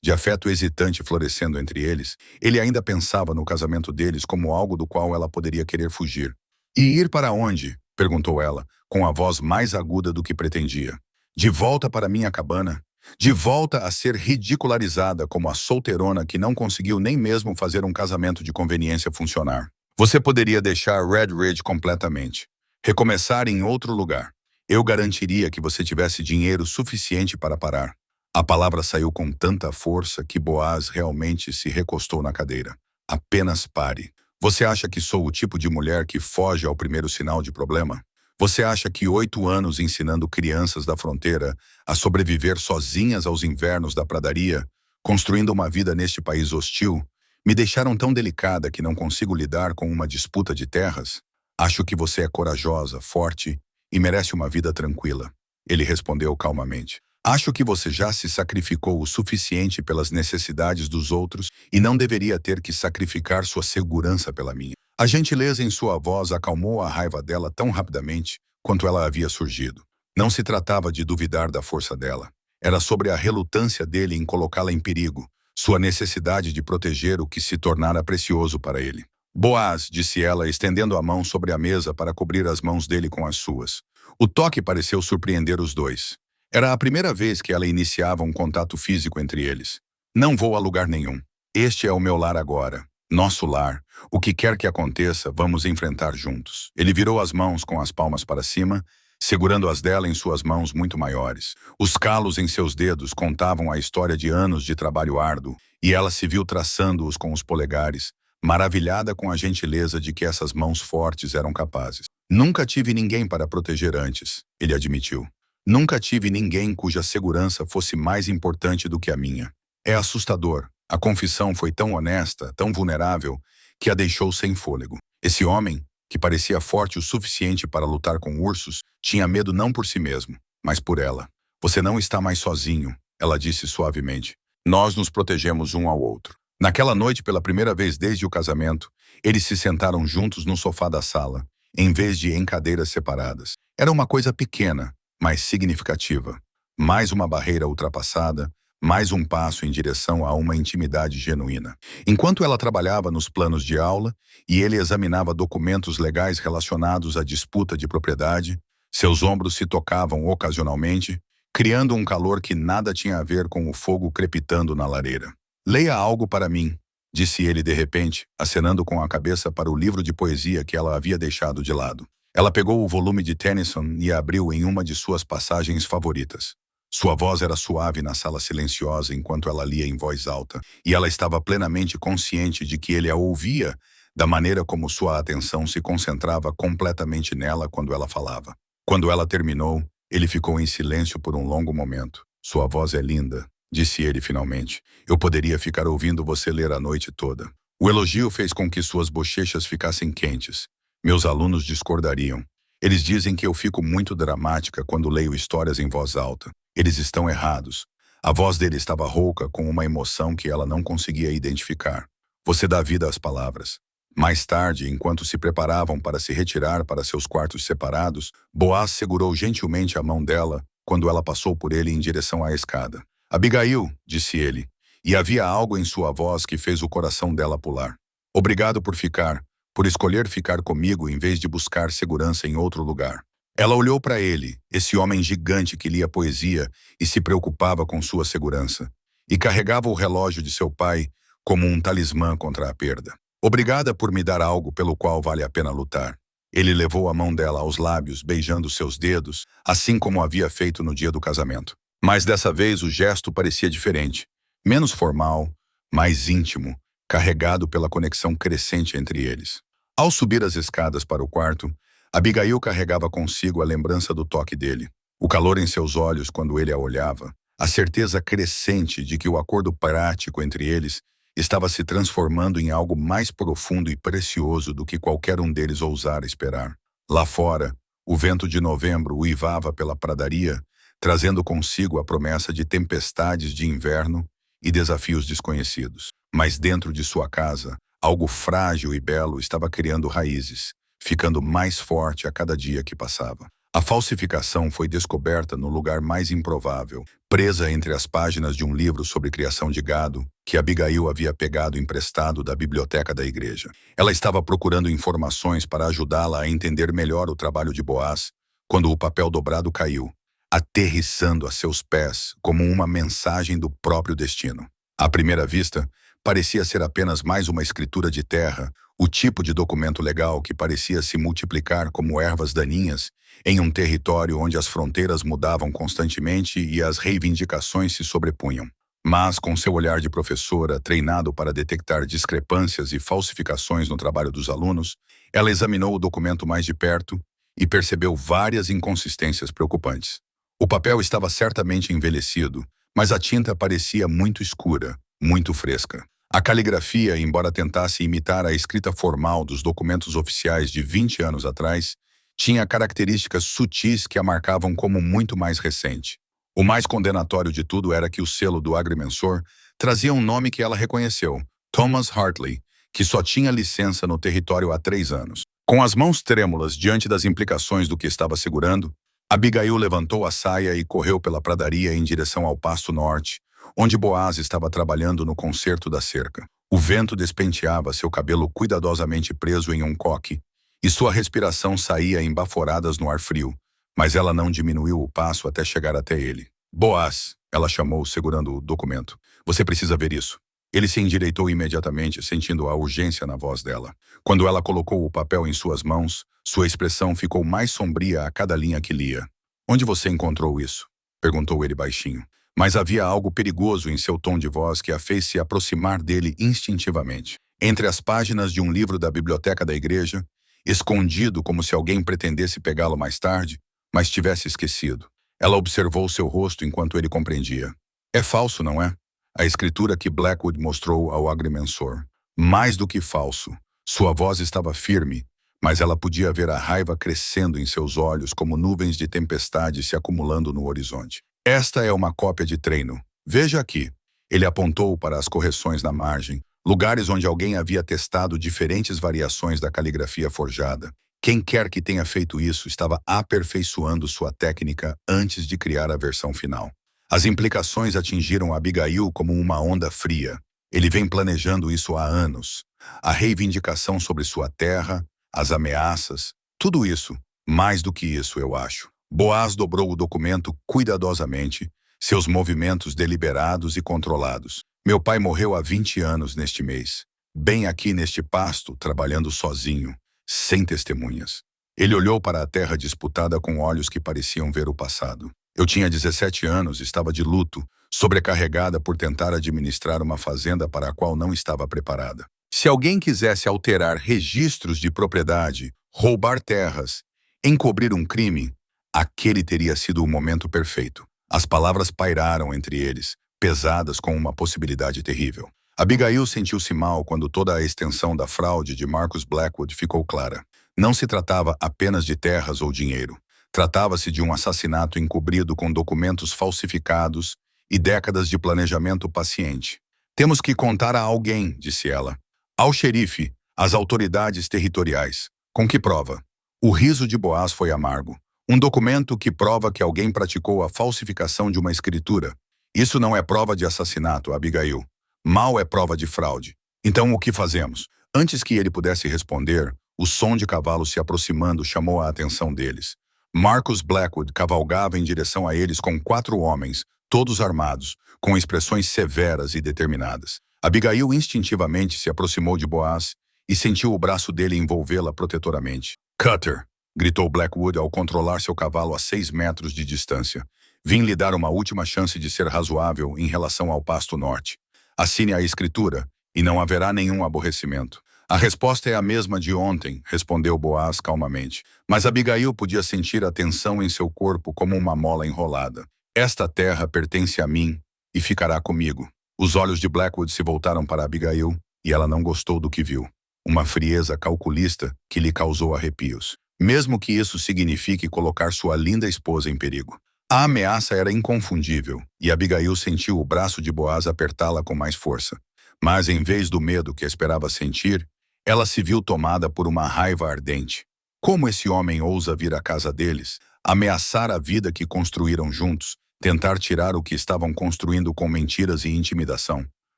de afeto hesitante florescendo entre eles, ele ainda pensava no casamento deles como algo do qual ela poderia querer fugir. E ir para onde? Perguntou ela, com a voz mais aguda do que pretendia. De volta para minha cabana. De volta a ser ridicularizada como a solteirona que não conseguiu nem mesmo fazer um casamento de conveniência funcionar. Você poderia deixar Red Ridge completamente. Recomeçar em outro lugar. Eu garantiria que você tivesse dinheiro suficiente para parar. A palavra saiu com tanta força que Boaz realmente se recostou na cadeira. Apenas pare. Você acha que sou o tipo de mulher que foge ao primeiro sinal de problema? Você acha que 8 anos ensinando crianças da fronteira a sobreviver sozinhas aos invernos da pradaria construindo uma vida neste país hostil, me deixaram tão delicada que não consigo lidar com uma disputa de terras. Acho que você é corajosa, forte e merece uma vida tranquila. Ele respondeu calmamente. Acho que você já se sacrificou o suficiente pelas necessidades dos outros e não deveria ter que sacrificar sua segurança pela minha. A gentileza em sua voz acalmou a raiva dela tão rapidamente quanto ela havia surgido. Não se tratava de duvidar da força dela. Era sobre a relutância dele em colocá-la em perigo, sua necessidade de proteger o que se tornara precioso para ele. Boaz, disse ela, estendendo a mão sobre a mesa para cobrir as mãos dele com as suas. O toque pareceu surpreender os dois. Era a primeira vez que ela iniciava um contato físico entre eles. Não vou a lugar nenhum. Este é o meu lar agora. Nosso lar. O que quer que aconteça, vamos enfrentar juntos. Ele virou as mãos com as palmas para cima, segurando as dela em suas mãos muito maiores. Os calos em seus dedos contavam a história de anos de trabalho árduo, e ela se viu traçando-os com os polegares, maravilhada com a gentileza de que essas mãos fortes eram capazes. Nunca tive ninguém para proteger antes, ele admitiu. Nunca tive ninguém cuja segurança fosse mais importante do que a minha. É assustador. A confissão foi tão honesta, tão vulnerável, que a deixou sem fôlego. Esse homem, que parecia forte o suficiente para lutar com ursos, tinha medo não por si mesmo, mas por ela. Você não está mais sozinho, ela disse suavemente. Nós nos protegemos um ao outro. Naquela noite, pela primeira vez desde o casamento, eles se sentaram juntos no sofá da sala, em vez de em cadeiras separadas. Era uma coisa pequena, mas significativa. Mais uma barreira ultrapassada, mais um passo em direção a uma intimidade genuína. Enquanto ela trabalhava nos planos de aula e ele examinava documentos legais relacionados à disputa de propriedade, seus ombros se tocavam ocasionalmente, criando um calor que nada tinha a ver com o fogo crepitando na lareira. Leia algo para mim, disse ele de repente, acenando com a cabeça para o livro de poesia que ela havia deixado de lado. Ela pegou o volume de Tennyson e abriu em uma de suas passagens favoritas. Sua voz era suave na sala silenciosa enquanto ela lia em voz alta, e ela estava plenamente consciente de que ele a ouvia, da maneira como sua atenção se concentrava completamente nela quando ela falava. Quando ela terminou, ele ficou em silêncio por um longo momento. Sua voz é linda, disse ele finalmente. Eu poderia ficar ouvindo você ler a noite toda. O elogio fez com que suas bochechas ficassem quentes. Meus alunos discordariam. Eles dizem que eu fico muito dramática quando leio histórias em voz alta. Eles estão errados. A voz dele estava rouca com uma emoção que ela não conseguia identificar. Você dá vida às palavras. Mais tarde, enquanto se preparavam para se retirar para seus quartos separados, Boaz segurou gentilmente a mão dela quando ela passou por ele em direção à escada. Abigail, disse ele, e havia algo em sua voz que fez o coração dela pular. Obrigado por escolher ficar comigo em vez de buscar segurança em outro lugar. Ela olhou para ele, esse homem gigante que lia poesia e se preocupava com sua segurança, e carregava o relógio de seu pai como um talismã contra a perda. Obrigada por me dar algo pelo qual vale a pena lutar. Ele levou a mão dela aos lábios, beijando seus dedos, assim como havia feito no dia do casamento. Mas dessa vez o gesto parecia diferente, menos formal, mais íntimo, carregado pela conexão crescente entre eles. Ao subir as escadas para o quarto, Abigail carregava consigo a lembrança do toque dele, o calor em seus olhos quando ele a olhava, a certeza crescente de que o acordo prático entre eles estava se transformando em algo mais profundo e precioso do que qualquer um deles ousara esperar. Lá fora, o vento de novembro uivava pela pradaria, trazendo consigo a promessa de tempestades de inverno e desafios desconhecidos. Mas dentro de sua casa, algo frágil e belo estava criando raízes, ficando mais forte a cada dia que passava. A falsificação foi descoberta no lugar mais improvável, presa entre as páginas de um livro sobre criação de gado que Abigail havia pegado emprestado da biblioteca da igreja. Ela estava procurando informações para ajudá-la a entender melhor o trabalho de Boaz, quando o papel dobrado caiu, aterrissando a seus pés como uma mensagem do próprio destino. À primeira vista, parecia ser apenas mais uma escritura de terra, o tipo de documento legal que parecia se multiplicar como ervas daninhas em um território onde as fronteiras mudavam constantemente e as reivindicações se sobrepunham. Mas, com seu olhar de professora, treinado para detectar discrepâncias e falsificações no trabalho dos alunos, ela examinou o documento mais de perto e percebeu várias inconsistências preocupantes. O papel estava certamente envelhecido, mas a tinta parecia muito escura, muito fresca. A caligrafia, embora tentasse imitar a escrita formal dos documentos oficiais de 20 anos atrás, tinha características sutis que a marcavam como muito mais recente. O mais condenatório de tudo era que o selo do agrimensor trazia um nome que ela reconheceu, Thomas Hartley, que só tinha licença no território há 3 anos. Com as mãos trêmulas diante das implicações do que estava segurando, Abigail levantou a saia e correu pela pradaria em direção ao pasto norte, onde Boaz estava trabalhando no conserto da cerca. O vento despenteava seu cabelo cuidadosamente preso em um coque, e sua respiração saía em baforadas no ar frio, mas ela não diminuiu o passo até chegar até ele. Boaz, ela chamou, segurando o documento. Você precisa ver isso. Ele se endireitou imediatamente, sentindo a urgência na voz dela. Quando ela colocou o papel em suas mãos, sua expressão ficou mais sombria a cada linha que lia. Onde você encontrou isso? Perguntou ele baixinho. Mas havia algo perigoso em seu tom de voz que a fez se aproximar dele instintivamente. Entre as páginas de um livro da biblioteca da igreja, escondido como se alguém pretendesse pegá-lo mais tarde, mas tivesse esquecido. Ela observou seu rosto enquanto ele compreendia. É falso, não é? A escritura que Blackwood mostrou ao agrimensor. Mais do que falso. Sua voz estava firme, mas ela podia ver a raiva crescendo em seus olhos como nuvens de tempestade se acumulando no horizonte. Esta é uma cópia de treino. Veja aqui. Ele apontou para as correções na margem, lugares onde alguém havia testado diferentes variações da caligrafia forjada. Quem quer que tenha feito isso estava aperfeiçoando sua técnica antes de criar a versão final. As implicações atingiram Abigail como uma onda fria. Ele vem planejando isso há anos. A reivindicação sobre sua terra, as ameaças, tudo isso, mais do que isso, eu acho. Boaz dobrou o documento cuidadosamente, seus movimentos deliberados e controlados. Meu pai morreu há 20 anos neste mês, bem aqui neste pasto, trabalhando sozinho, sem testemunhas. Ele olhou para a terra disputada com olhos que pareciam ver o passado. Eu tinha 17 anos, estava de luto, sobrecarregada por tentar administrar uma fazenda para a qual não estava preparada. Se alguém quisesse alterar registros de propriedade, roubar terras, encobrir um crime, aquele teria sido o momento perfeito. As palavras pairaram entre eles, pesadas com uma possibilidade terrível. Abigail sentiu-se mal quando toda a extensão da fraude de Marcus Blackwood ficou clara. Não se tratava apenas de terras ou dinheiro. Tratava-se de um assassinato encobrido com documentos falsificados e décadas de planejamento paciente. Temos que contar a alguém, disse ela. Ao xerife, às autoridades territoriais. Com que prova? O riso de Boaz foi amargo. Um documento que prova que alguém praticou a falsificação de uma escritura. Isso não é prova de assassinato, Abigail. Mal é prova de fraude. Então o que fazemos? Antes que ele pudesse responder, o som de cavalos se aproximando chamou a atenção deles. Marcus Blackwood cavalgava em direção a eles com 4 homens, todos armados, com expressões severas e determinadas. Abigail instintivamente se aproximou de Boaz e sentiu o braço dele envolvê-la protetoramente. Cutter! Gritou Blackwood ao controlar seu cavalo a 6 metros de distância. Vim lhe dar uma última chance de ser razoável em relação ao pasto norte. Assine a escritura e não haverá nenhum aborrecimento. A resposta é a mesma de ontem, respondeu Boaz calmamente. Mas Abigail podia sentir a tensão em seu corpo como uma mola enrolada. Esta terra pertence a mim e ficará comigo. Os olhos de Blackwood se voltaram para Abigail e ela não gostou do que viu. Uma frieza calculista que lhe causou arrepios. Mesmo que isso signifique colocar sua linda esposa em perigo. A ameaça era inconfundível e Abigail sentiu o braço de Boaz apertá-la com mais força. Mas em vez do medo que esperava sentir, ela se viu tomada por uma raiva ardente. Como esse homem ousa vir à casa deles, ameaçar a vida que construíram juntos, tentar tirar o que estavam construindo com mentiras e intimidação?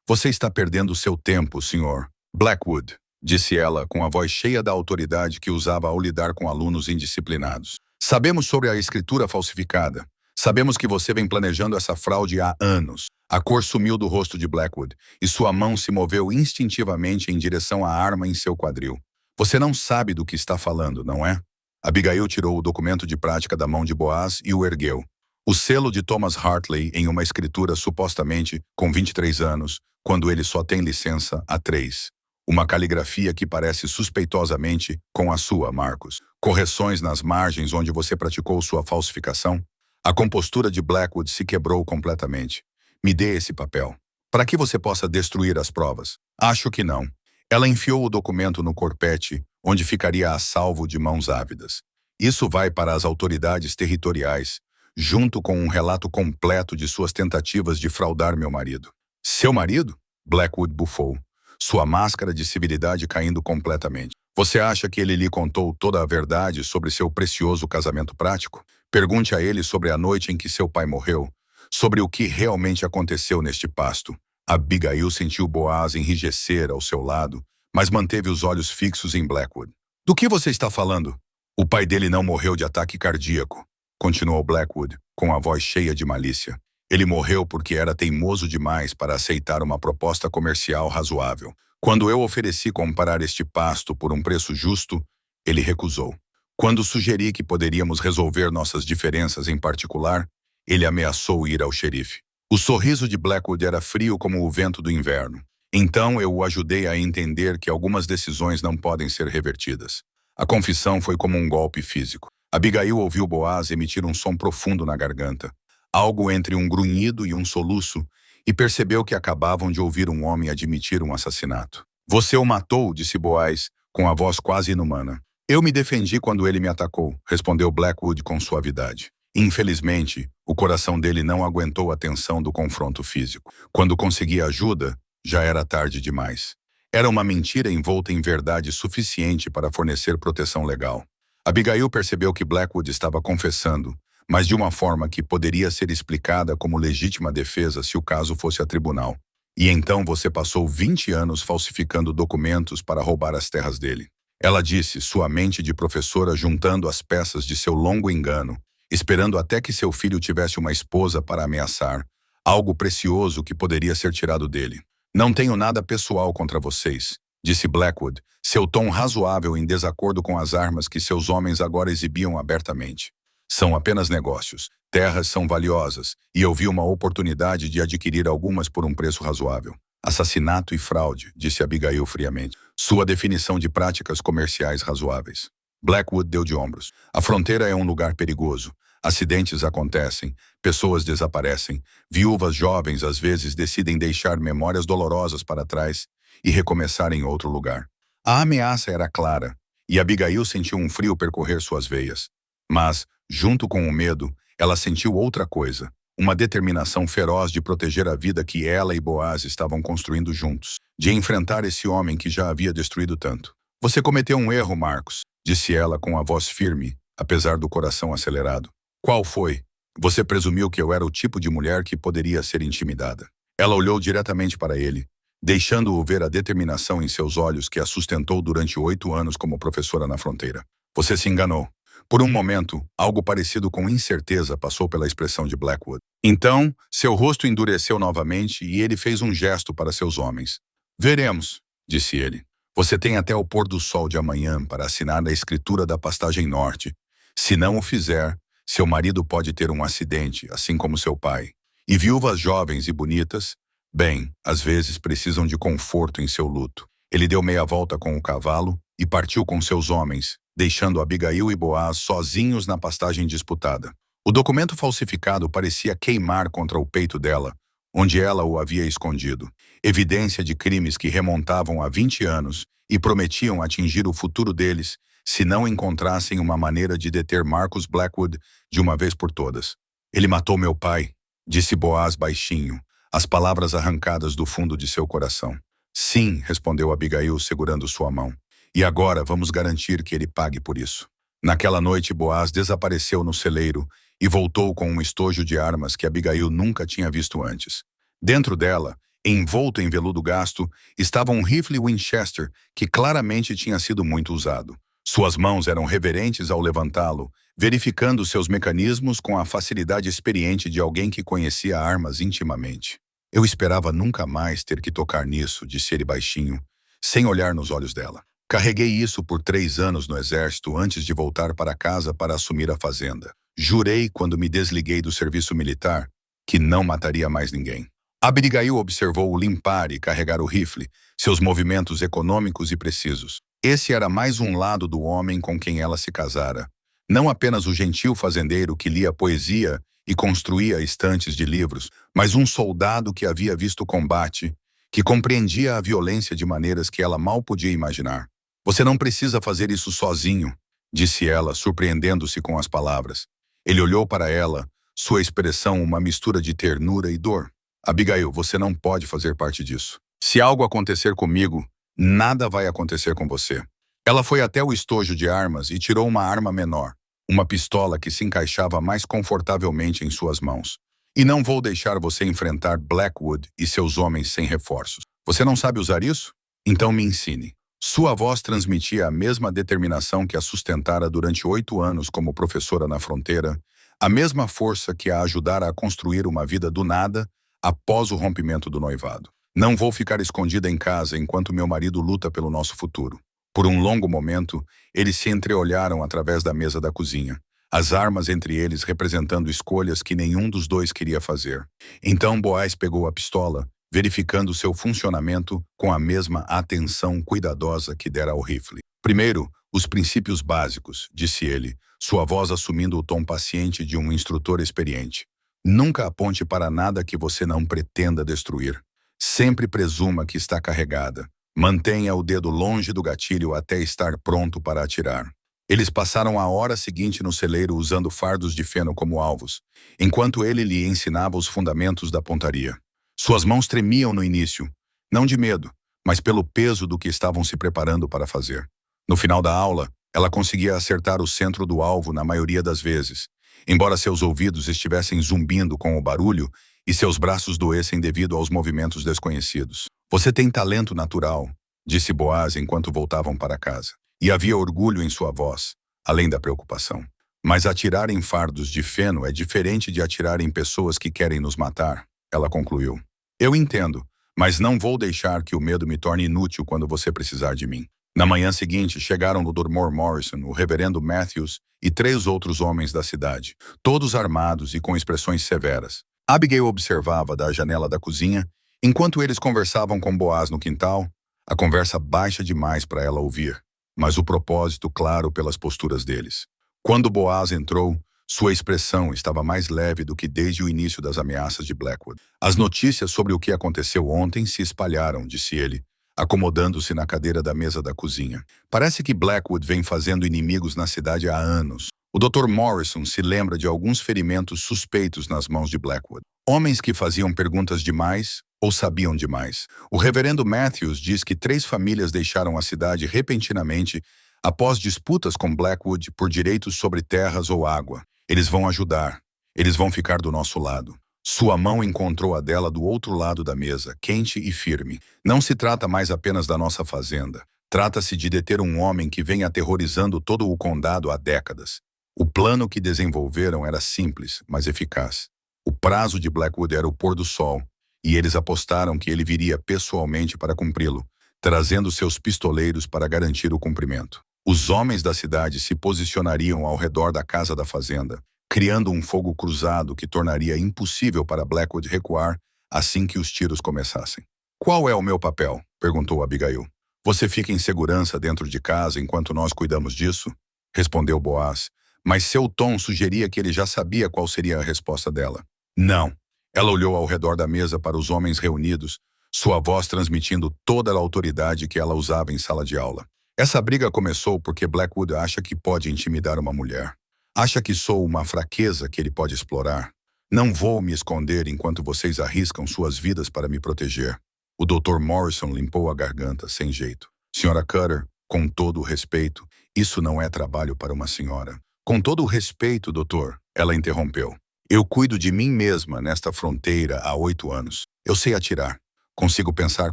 Você está perdendo seu tempo, Sr. Blackwood, disse ela com a voz cheia da autoridade que usava ao lidar com alunos indisciplinados. Sabemos sobre a escritura falsificada. Sabemos que você vem planejando essa fraude há anos. A cor sumiu do rosto de Blackwood e sua mão se moveu instintivamente em direção à arma em seu quadril. Você não sabe do que está falando, não é? Abigail tirou o documento de prática da mão de Boaz e o ergueu. O selo de Thomas Hartley em uma escritura supostamente com 23 anos, quando ele só tem licença há 3. Uma caligrafia que parece suspeitosamente com a sua, Marcus. Correções nas margens onde você praticou sua falsificação. A compostura de Blackwood se quebrou completamente. Me dê esse papel. Para que você possa destruir as provas. Acho que não. Ela enfiou o documento no corpete, onde ficaria a salvo de mãos ávidas. Isso vai para as autoridades territoriais, junto com um relato completo de suas tentativas de fraudar meu marido. Seu marido? Blackwood bufou, sua máscara de civilidade caindo completamente. Você acha que ele lhe contou toda a verdade sobre seu precioso casamento prático? Pergunte a ele sobre a noite em que seu pai morreu, sobre o que realmente aconteceu neste pasto. Abigail sentiu Boaz enrijecer ao seu lado, mas manteve os olhos fixos em Blackwood. Do que você está falando? O pai dele não morreu de ataque cardíaco, continuou Blackwood, com a voz cheia de malícia. Ele morreu porque era teimoso demais para aceitar uma proposta comercial razoável. Quando eu ofereci comprar este pasto por um preço justo, ele recusou. Quando sugeri que poderíamos resolver nossas diferenças em particular, ele ameaçou ir ao xerife. O sorriso de Blackwood era frio como o vento do inverno. Então eu o ajudei a entender que algumas decisões não podem ser revertidas. A confissão foi como um golpe físico. Abigail ouviu Boaz emitir um som profundo na garganta, algo entre um grunhido e um soluço, e percebeu que acabavam de ouvir um homem admitir um assassinato. Você o matou, disse Boaz, com a voz quase inumana. Eu me defendi quando ele me atacou, respondeu Blackwood com suavidade. Infelizmente, o coração dele não aguentou a tensão do confronto físico. Quando consegui ajuda, já era tarde demais. Era uma mentira envolta em verdade suficiente para fornecer proteção legal. Abigail percebeu que Blackwood estava confessando, mas de uma forma que poderia ser explicada como legítima defesa se o caso fosse a tribunal. E então você passou 20 anos falsificando documentos para roubar as terras dele. Ela disse, sua mente de professora juntando as peças de seu longo engano, esperando até que seu filho tivesse uma esposa para ameaçar, algo precioso que poderia ser tirado dele. Não tenho nada pessoal contra vocês, disse Blackwood, seu tom razoável em desacordo com as armas que seus homens agora exibiam abertamente. São apenas negócios. Terras são valiosas, e eu vi uma oportunidade de adquirir algumas por um preço razoável. Assassinato e fraude, disse Abigail friamente. Sua definição de práticas comerciais razoáveis. Blackwood deu de ombros. A fronteira é um lugar perigoso. Acidentes acontecem, pessoas desaparecem, viúvas jovens às vezes decidem deixar memórias dolorosas para trás e recomeçar em outro lugar. A ameaça era clara, e Abigail sentiu um frio percorrer suas veias. Mas, junto com o medo, ela sentiu outra coisa, uma determinação feroz de proteger a vida que ela e Boaz estavam construindo juntos, de enfrentar esse homem que já havia destruído tanto. Você cometeu um erro, Marcos, disse ela com a voz firme, apesar do coração acelerado. Qual foi? Você presumiu que eu era o tipo de mulher que poderia ser intimidada. Ela olhou diretamente para ele, deixando-o ver a determinação em seus olhos que a sustentou durante 8 anos como professora na fronteira. Você se enganou. Por um momento, algo parecido com incerteza passou pela expressão de Blackwood. Então, seu rosto endureceu novamente e ele fez um gesto para seus homens. Veremos, disse ele. Você tem até o pôr do sol de amanhã para assinar a escritura da pastagem norte. Se não o fizer, seu marido pode ter um acidente, assim como seu pai. E viúvas jovens e bonitas, bem, às vezes precisam de conforto em seu luto. Ele deu meia volta com o cavalo e partiu com seus homens, deixando Abigail e Boaz sozinhos na pastagem disputada. O documento falsificado parecia queimar contra o peito dela, onde ela o havia escondido. Evidência de crimes que remontavam a 20 anos e prometiam atingir o futuro deles se não encontrassem uma maneira de deter Marcus Blackwood de uma vez por todas. Ele matou meu pai, disse Boaz baixinho, as palavras arrancadas do fundo de seu coração. Sim, respondeu Abigail segurando sua mão. E agora vamos garantir que ele pague por isso. Naquela noite, Boaz desapareceu no celeiro e voltou com um estojo de armas que Abigail nunca tinha visto antes. Dentro dela, envolto em veludo gasto, estava um rifle Winchester que claramente tinha sido muito usado. Suas mãos eram reverentes ao levantá-lo, verificando seus mecanismos com a facilidade experiente de alguém que conhecia armas intimamente. Eu esperava nunca mais ter que tocar nisso, disse ele baixinho, sem olhar nos olhos dela. Carreguei isso por 3 anos no exército antes de voltar para casa para assumir a fazenda. Jurei, quando me desliguei do serviço militar, que não mataria mais ninguém. Abigail observou-o limpar e carregar o rifle, seus movimentos econômicos e precisos. Esse era mais um lado do homem com quem ela se casara. Não apenas o gentil fazendeiro que lia poesia e construía estantes de livros, mas um soldado que havia visto combate, que compreendia a violência de maneiras que ela mal podia imaginar. Você não precisa fazer isso sozinho, disse ela, surpreendendo-se com as palavras. Ele olhou para ela, sua expressão uma mistura de ternura e dor. Abigail, você não pode fazer parte disso. Se algo acontecer comigo, nada vai acontecer com você. Ela foi até o estojo de armas e tirou uma arma menor, uma pistola que se encaixava mais confortavelmente em suas mãos. E não vou deixar você enfrentar Blackwood e seus homens sem reforços. Você não sabe usar isso? Então me ensine. Sua voz transmitia a mesma determinação que a sustentara durante 8 anos como professora na fronteira, a mesma força que a ajudara a construir uma vida do nada após o rompimento do noivado. Não vou ficar escondida em casa enquanto meu marido luta pelo nosso futuro. Por um longo momento, eles se entreolharam através da mesa da cozinha, as armas entre eles representando escolhas que nenhum dos dois queria fazer. Então Boaz pegou a pistola, verificando seu funcionamento com a mesma atenção cuidadosa que dera ao rifle. Primeiro, os princípios básicos, disse ele, sua voz assumindo o tom paciente de um instrutor experiente. Nunca aponte para nada que você não pretenda destruir. Sempre presuma que está carregada. Mantenha o dedo longe do gatilho até estar pronto para atirar. Eles passaram a hora seguinte no celeiro usando fardos de feno como alvos, enquanto ele lhe ensinava os fundamentos da pontaria. Suas mãos tremiam no início, não de medo, mas pelo peso do que estavam se preparando para fazer. No final da aula, ela conseguia acertar o centro do alvo na maioria das vezes, embora seus ouvidos estivessem zumbindo com o barulho e seus braços doessem devido aos movimentos desconhecidos. Você tem talento natural, disse Boaz enquanto voltavam para casa. E havia orgulho em sua voz, além da preocupação. Mas atirar em fardos de feno é diferente de atirar em pessoas que querem nos matar, ela concluiu. Eu entendo, mas não vou deixar que o medo me torne inútil quando você precisar de mim. Na manhã seguinte, chegaram o Dr. Morrison, o reverendo Matthews e 3 outros homens da cidade, todos armados e com expressões severas. Abigail observava da janela da cozinha, enquanto eles conversavam com Boaz no quintal, a conversa baixa demais para ela ouvir, mas o propósito claro pelas posturas deles. Quando Boaz entrou, sua expressão estava mais leve do que desde o início das ameaças de Blackwood. As notícias sobre o que aconteceu ontem se espalharam, disse ele, acomodando-se na cadeira da mesa da cozinha. Parece que Blackwood vem fazendo inimigos na cidade há anos. O Dr. Morrison se lembra de alguns ferimentos suspeitos nas mãos de Blackwood. Homens que faziam perguntas demais ou sabiam demais. O reverendo Matthews diz que 3 famílias deixaram a cidade repentinamente após disputas com Blackwood por direitos sobre terras ou água. Eles vão ajudar. Eles vão ficar do nosso lado. Sua mão encontrou a dela do outro lado da mesa, quente e firme. Não se trata mais apenas da nossa fazenda. Trata-se de deter um homem que vem aterrorizando todo o condado há décadas. O plano que desenvolveram era simples, mas eficaz. O prazo de Blackwood era o pôr do sol, e eles apostaram que ele viria pessoalmente para cumpri-lo, trazendo seus pistoleiros para garantir o cumprimento. Os homens da cidade se posicionariam ao redor da casa da fazenda, criando um fogo cruzado que tornaria impossível para Blackwood recuar assim que os tiros começassem. Qual é o meu papel? Perguntou Abigail. Você fica em segurança dentro de casa enquanto nós cuidamos disso? Respondeu Boaz, mas seu tom sugeria que ele já sabia qual seria a resposta dela. Não. Ela olhou ao redor da mesa para os homens reunidos, sua voz transmitindo toda a autoridade que ela usava em sala de aula. Essa briga começou porque Blackwood acha que pode intimidar uma mulher. Acha que sou uma fraqueza que ele pode explorar. Não vou me esconder enquanto vocês arriscam suas vidas para me proteger. O Dr. Morrison limpou a garganta, sem jeito. Senhora Cutter, com todo o respeito, isso não é trabalho para uma senhora. Com todo o respeito, doutor, ela interrompeu. Eu cuido de mim mesma nesta fronteira há 8 anos. Eu sei atirar. Consigo pensar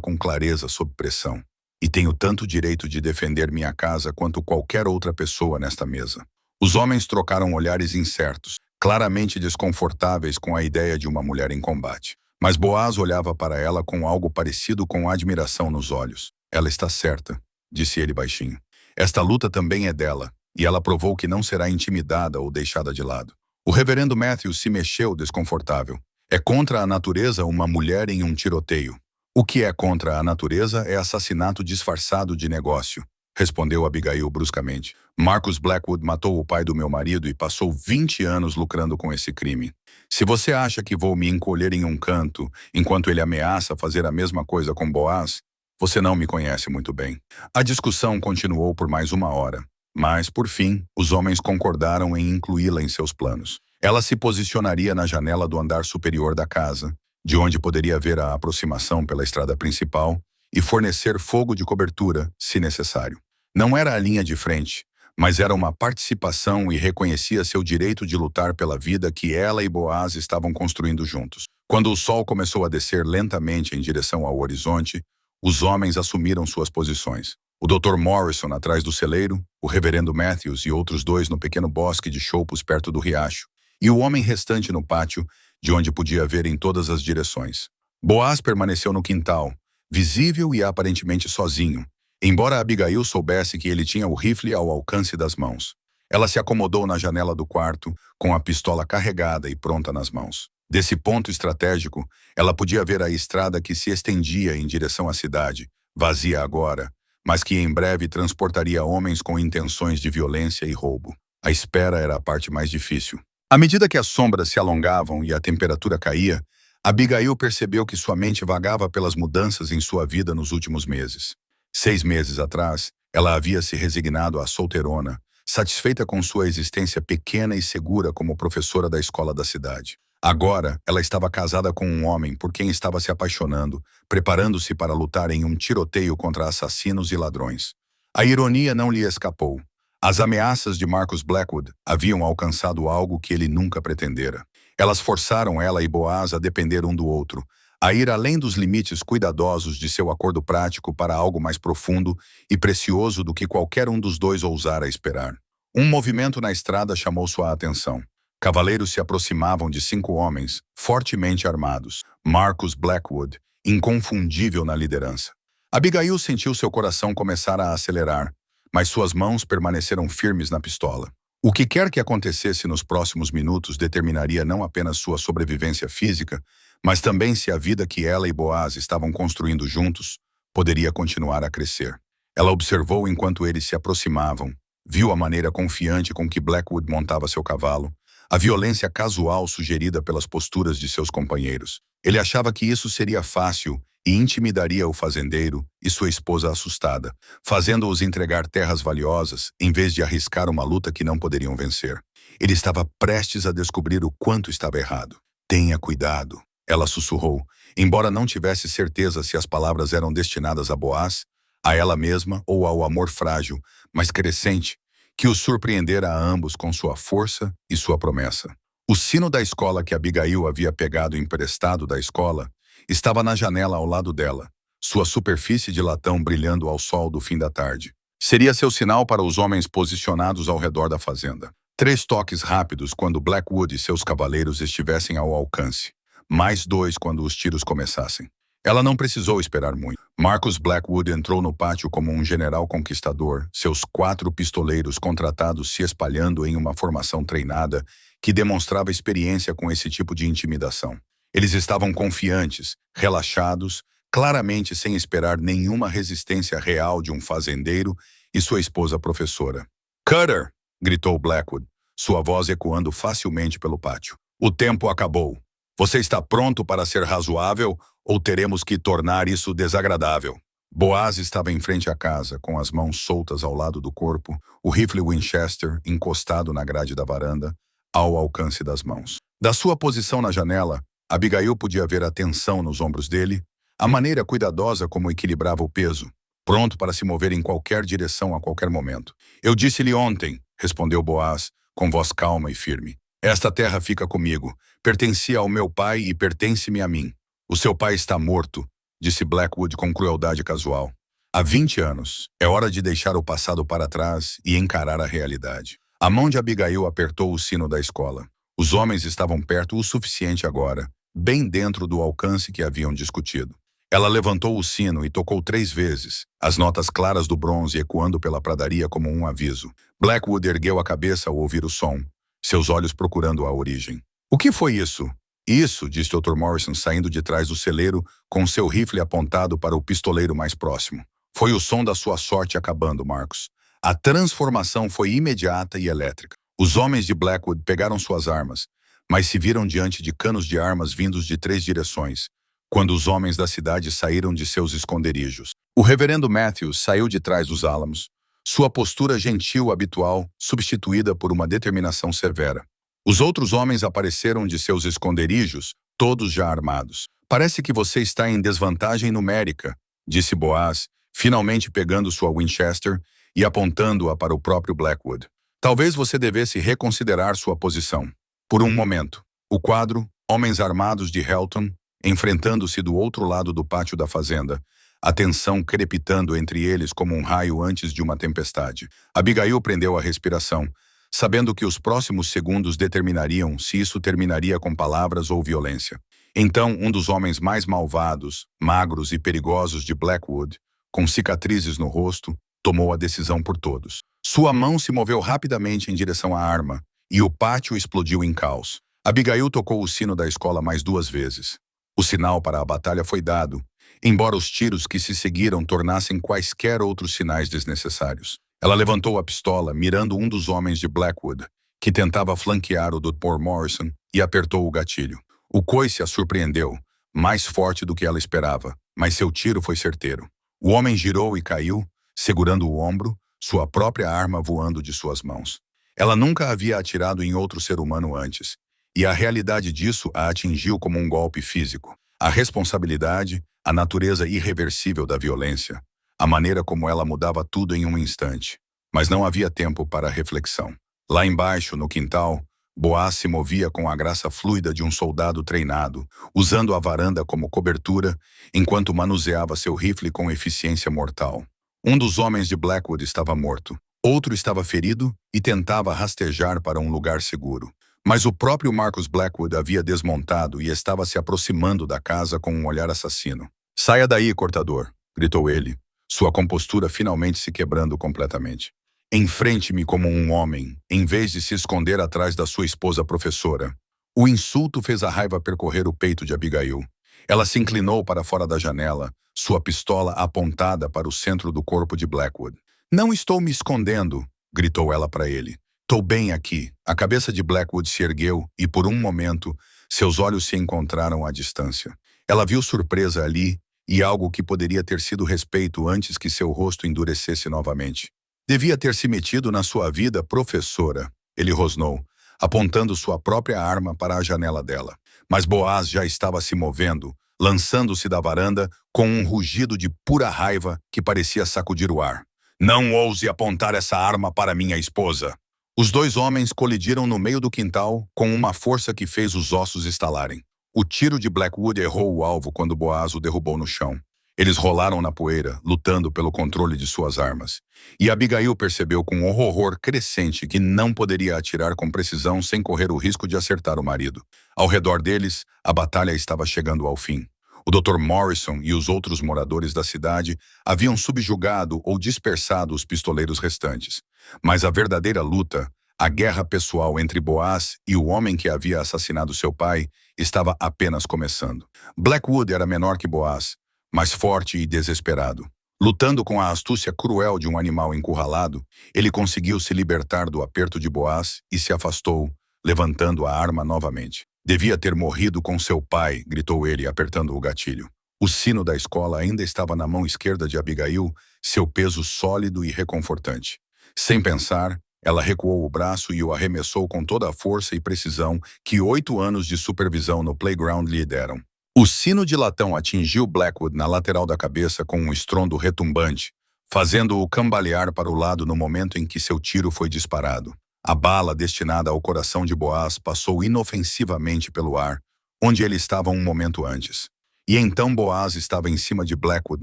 com clareza sob pressão. E tenho tanto direito de defender minha casa quanto qualquer outra pessoa nesta mesa. Os homens trocaram olhares incertos, claramente desconfortáveis com a ideia de uma mulher em combate. Mas Boaz olhava para ela com algo parecido com admiração nos olhos. Ela está certa, disse ele baixinho. Esta luta também é dela, e ela provou que não será intimidada ou deixada de lado. O reverendo Matthews se mexeu desconfortável. É contra a natureza uma mulher em um tiroteio. O que é contra a natureza é assassinato disfarçado de negócio. respondeu Abigail bruscamente. Marcus Blackwood matou o pai do meu marido e passou 20 anos lucrando com esse crime. Se você acha que vou me encolher em um canto enquanto ele ameaça fazer a mesma coisa com Boaz, você não me conhece muito bem. A discussão continuou por mais 1 hora, mas, por fim, os homens concordaram em incluí-la em seus planos. Ela se posicionaria na janela do andar superior da casa, de onde poderia ver a aproximação pela estrada principal, e fornecer fogo de cobertura, se necessário. Não era a linha de frente, mas era uma participação e reconhecia seu direito de lutar pela vida que ela e Boaz estavam construindo juntos. Quando o sol começou a descer lentamente em direção ao horizonte, os homens assumiram suas posições. O Dr. Morrison atrás do celeiro, o reverendo Matthews e outros 2 no pequeno bosque de choupos perto do riacho, e o homem restante no pátio, de onde podia ver em todas as direções. Boaz permaneceu no quintal, visível e aparentemente sozinho, embora Abigail soubesse que ele tinha o rifle ao alcance das mãos. Ela se acomodou na janela do quarto, com a pistola carregada e pronta nas mãos. Desse ponto estratégico, ela podia ver a estrada que se estendia em direção à cidade, vazia agora, mas que em breve transportaria homens com intenções de violência e roubo. A espera era a parte mais difícil. À medida que as sombras se alongavam e a temperatura caía, Abigail percebeu que sua mente vagava pelas mudanças em sua vida nos últimos meses. 6 meses atrás, ela havia se resignado à solteirona, satisfeita com sua existência pequena e segura como professora da escola da cidade. Agora, ela estava casada com um homem por quem estava se apaixonando, preparando-se para lutar em um tiroteio contra assassinos e ladrões. A ironia não lhe escapou. As ameaças de Marcus Blackwood haviam alcançado algo que ele nunca pretendera. Elas forçaram ela e Boaz a depender um do outro, a ir além dos limites cuidadosos de seu acordo prático para algo mais profundo e precioso do que qualquer um dos dois ousara esperar. Um movimento na estrada chamou sua atenção. Cavaleiros se aproximavam de 5 homens, fortemente armados. Marcus Blackwood, inconfundível na liderança. Abigail sentiu seu coração começar a acelerar, mas suas mãos permaneceram firmes na pistola. O que quer que acontecesse nos próximos minutos determinaria não apenas sua sobrevivência física, mas também se a vida que ela e Boaz estavam construindo juntos poderia continuar a crescer. Ela observou enquanto eles se aproximavam, viu a maneira confiante com que Blackwood montava seu cavalo, a violência casual sugerida pelas posturas de seus companheiros. Ele achava que isso seria fácil e intimidaria o fazendeiro e sua esposa assustada, fazendo-os entregar terras valiosas em vez de arriscar uma luta que não poderiam vencer. Ele estava prestes a descobrir o quanto estava errado. Tenha cuidado, ela sussurrou, embora não tivesse certeza se as palavras eram destinadas a Boaz, a ela mesma ou ao amor frágil, mas crescente, que os surpreendera a ambos com sua força e sua promessa. O sino da escola que Abigail havia pegado emprestado da escola estava na janela ao lado dela, sua superfície de latão brilhando ao sol do fim da tarde. Seria seu sinal para os homens posicionados ao redor da fazenda. 3 toques rápidos quando Blackwood e seus cavaleiros estivessem ao alcance. Mais 2 quando os tiros começassem. Ela não precisou esperar muito. Marcus Blackwood entrou no pátio como um general conquistador, seus 4 pistoleiros contratados se espalhando em uma formação treinada que demonstrava experiência com esse tipo de intimidação. Eles estavam confiantes, relaxados, claramente sem esperar nenhuma resistência real de um fazendeiro e sua esposa professora. "Cutter!" gritou Blackwood, sua voz ecoando facilmente pelo pátio. "O tempo acabou. Você está pronto para ser razoável ou teremos que tornar isso desagradável?" Boaz estava em frente à casa, com as mãos soltas ao lado do corpo, o rifle Winchester encostado na grade da varanda, ao alcance das mãos. Da sua posição na janela, Abigail podia ver a tensão nos ombros dele, a maneira cuidadosa como equilibrava o peso, pronto para se mover em qualquer direção a qualquer momento. "Eu disse-lhe ontem", respondeu Boaz, com voz calma e firme. "Esta terra fica comigo. Pertencia ao meu pai e pertence-me a mim." "O seu pai está morto", disse Blackwood com crueldade casual. "Há 20 anos. É hora de deixar o passado para trás e encarar a realidade." A mão de Abigail apertou o sino da escola. Os homens estavam perto o suficiente agora, bem dentro do alcance que haviam discutido. Ela levantou o sino e tocou 3 vezes, as notas claras do bronze ecoando pela pradaria como um aviso. Blackwood ergueu a cabeça ao ouvir o som, seus olhos procurando a origem. "O que foi isso?" "Isso", disse Dr. Morrison saindo de trás do celeiro com seu rifle apontado para o pistoleiro mais próximo. Foi o som da sua sorte acabando, Marcos. A transformação foi imediata e elétrica. Os homens de Blackwood pegaram suas armas, mas se viram diante de canos de armas vindos de 3 direções, quando os homens da cidade saíram de seus esconderijos. O reverendo Matthews saiu de trás dos álamos, sua postura gentil habitual substituída por uma determinação severa. Os outros homens apareceram de seus esconderijos, todos já armados. Parece que você está em desvantagem numérica, disse Boaz, finalmente pegando sua Winchester e apontando-a para o próprio Blackwood. Talvez você devesse reconsiderar sua posição. Por um momento, o quadro, homens armados de Helton, enfrentando-se do outro lado do pátio da fazenda, a tensão crepitando entre eles como um raio antes de uma tempestade. Abigail prendeu a respiração, sabendo que os próximos segundos determinariam se isso terminaria com palavras ou violência. Então, um dos homens mais malvados, magros e perigosos de Blackwood, com cicatrizes no rosto, tomou a decisão por todos. Sua mão se moveu rapidamente em direção à arma, e o pátio explodiu em caos. Abigail tocou o sino da escola mais 2 vezes. O sinal para a batalha foi dado, embora os tiros que se seguiram tornassem quaisquer outros sinais desnecessários. Ela levantou a pistola, mirando um dos homens de Blackwood, que tentava flanquear o Dr. Morrison, e apertou o gatilho. O coice a surpreendeu, mais forte do que ela esperava, mas seu tiro foi certeiro. O homem girou e caiu, segurando o ombro, sua própria arma voando de suas mãos. Ela nunca havia atirado em outro ser humano antes, e a realidade disso a atingiu como um golpe físico. A responsabilidade, a natureza irreversível da violência, a maneira como ela mudava tudo em um instante. Mas não havia tempo para reflexão. Lá embaixo, no quintal, Boaz se movia com a graça fluida de um soldado treinado, usando a varanda como cobertura, enquanto manuseava seu rifle com eficiência mortal. Um dos homens de Blackwood estava morto, outro estava ferido e tentava rastejar para um lugar seguro. Mas o próprio Marcus Blackwood havia desmontado e estava se aproximando da casa com um olhar assassino. "Saia daí, cortador!" gritou ele, sua compostura finalmente se quebrando completamente. "Enfrente-me como um homem, em vez de se esconder atrás da sua esposa professora." O insulto fez a raiva percorrer o peito de Abigail. Ela se inclinou para fora da janela, sua pistola apontada para o centro do corpo de Blackwood. "Não estou me escondendo!" gritou ela para ele. "Tô bem aqui." A cabeça de Blackwood se ergueu e, por um momento, seus olhos se encontraram à distância. Ela viu surpresa ali e algo que poderia ter sido respeito antes que seu rosto endurecesse novamente. "Devia ter se metido na sua vida, professora," ele rosnou, apontando sua própria arma para a janela dela. Mas Boaz já estava se movendo, lançando-se da varanda com um rugido de pura raiva que parecia sacudir o ar. "Não ouse apontar essa arma para minha esposa!" Os 2 homens colidiram no meio do quintal com uma força que fez os ossos estalarem. O tiro de Blackwood errou o alvo quando Boaz o derrubou no chão. Eles rolaram na poeira, lutando pelo controle de suas armas. E Abigail percebeu com horror crescente que não poderia atirar com precisão sem correr o risco de acertar o marido. Ao redor deles, a batalha estava chegando ao fim. O Dr. Morrison e os outros moradores da cidade haviam subjugado ou dispersado os pistoleiros restantes. Mas a verdadeira luta, a guerra pessoal entre Boaz e o homem que havia assassinado seu pai, estava apenas começando. Blackwood era menor que Boaz, mas forte e desesperado. Lutando com a astúcia cruel de um animal encurralado, ele conseguiu se libertar do aperto de Boaz e se afastou, levantando a arma novamente. "Devia ter morrido com seu pai", gritou ele, apertando o gatilho. O sino da escola ainda estava na mão esquerda de Abigail, seu peso sólido e reconfortante. Sem pensar, ela recuou o braço e o arremessou com toda a força e precisão que 8 anos de supervisão no playground lhe deram. O sino de latão atingiu Blackwood na lateral da cabeça com um estrondo retumbante, fazendo-o cambalear para o lado no momento em que seu tiro foi disparado. A bala destinada ao coração de Boaz passou inofensivamente pelo ar, onde ele estava um momento antes. E então Boaz estava em cima de Blackwood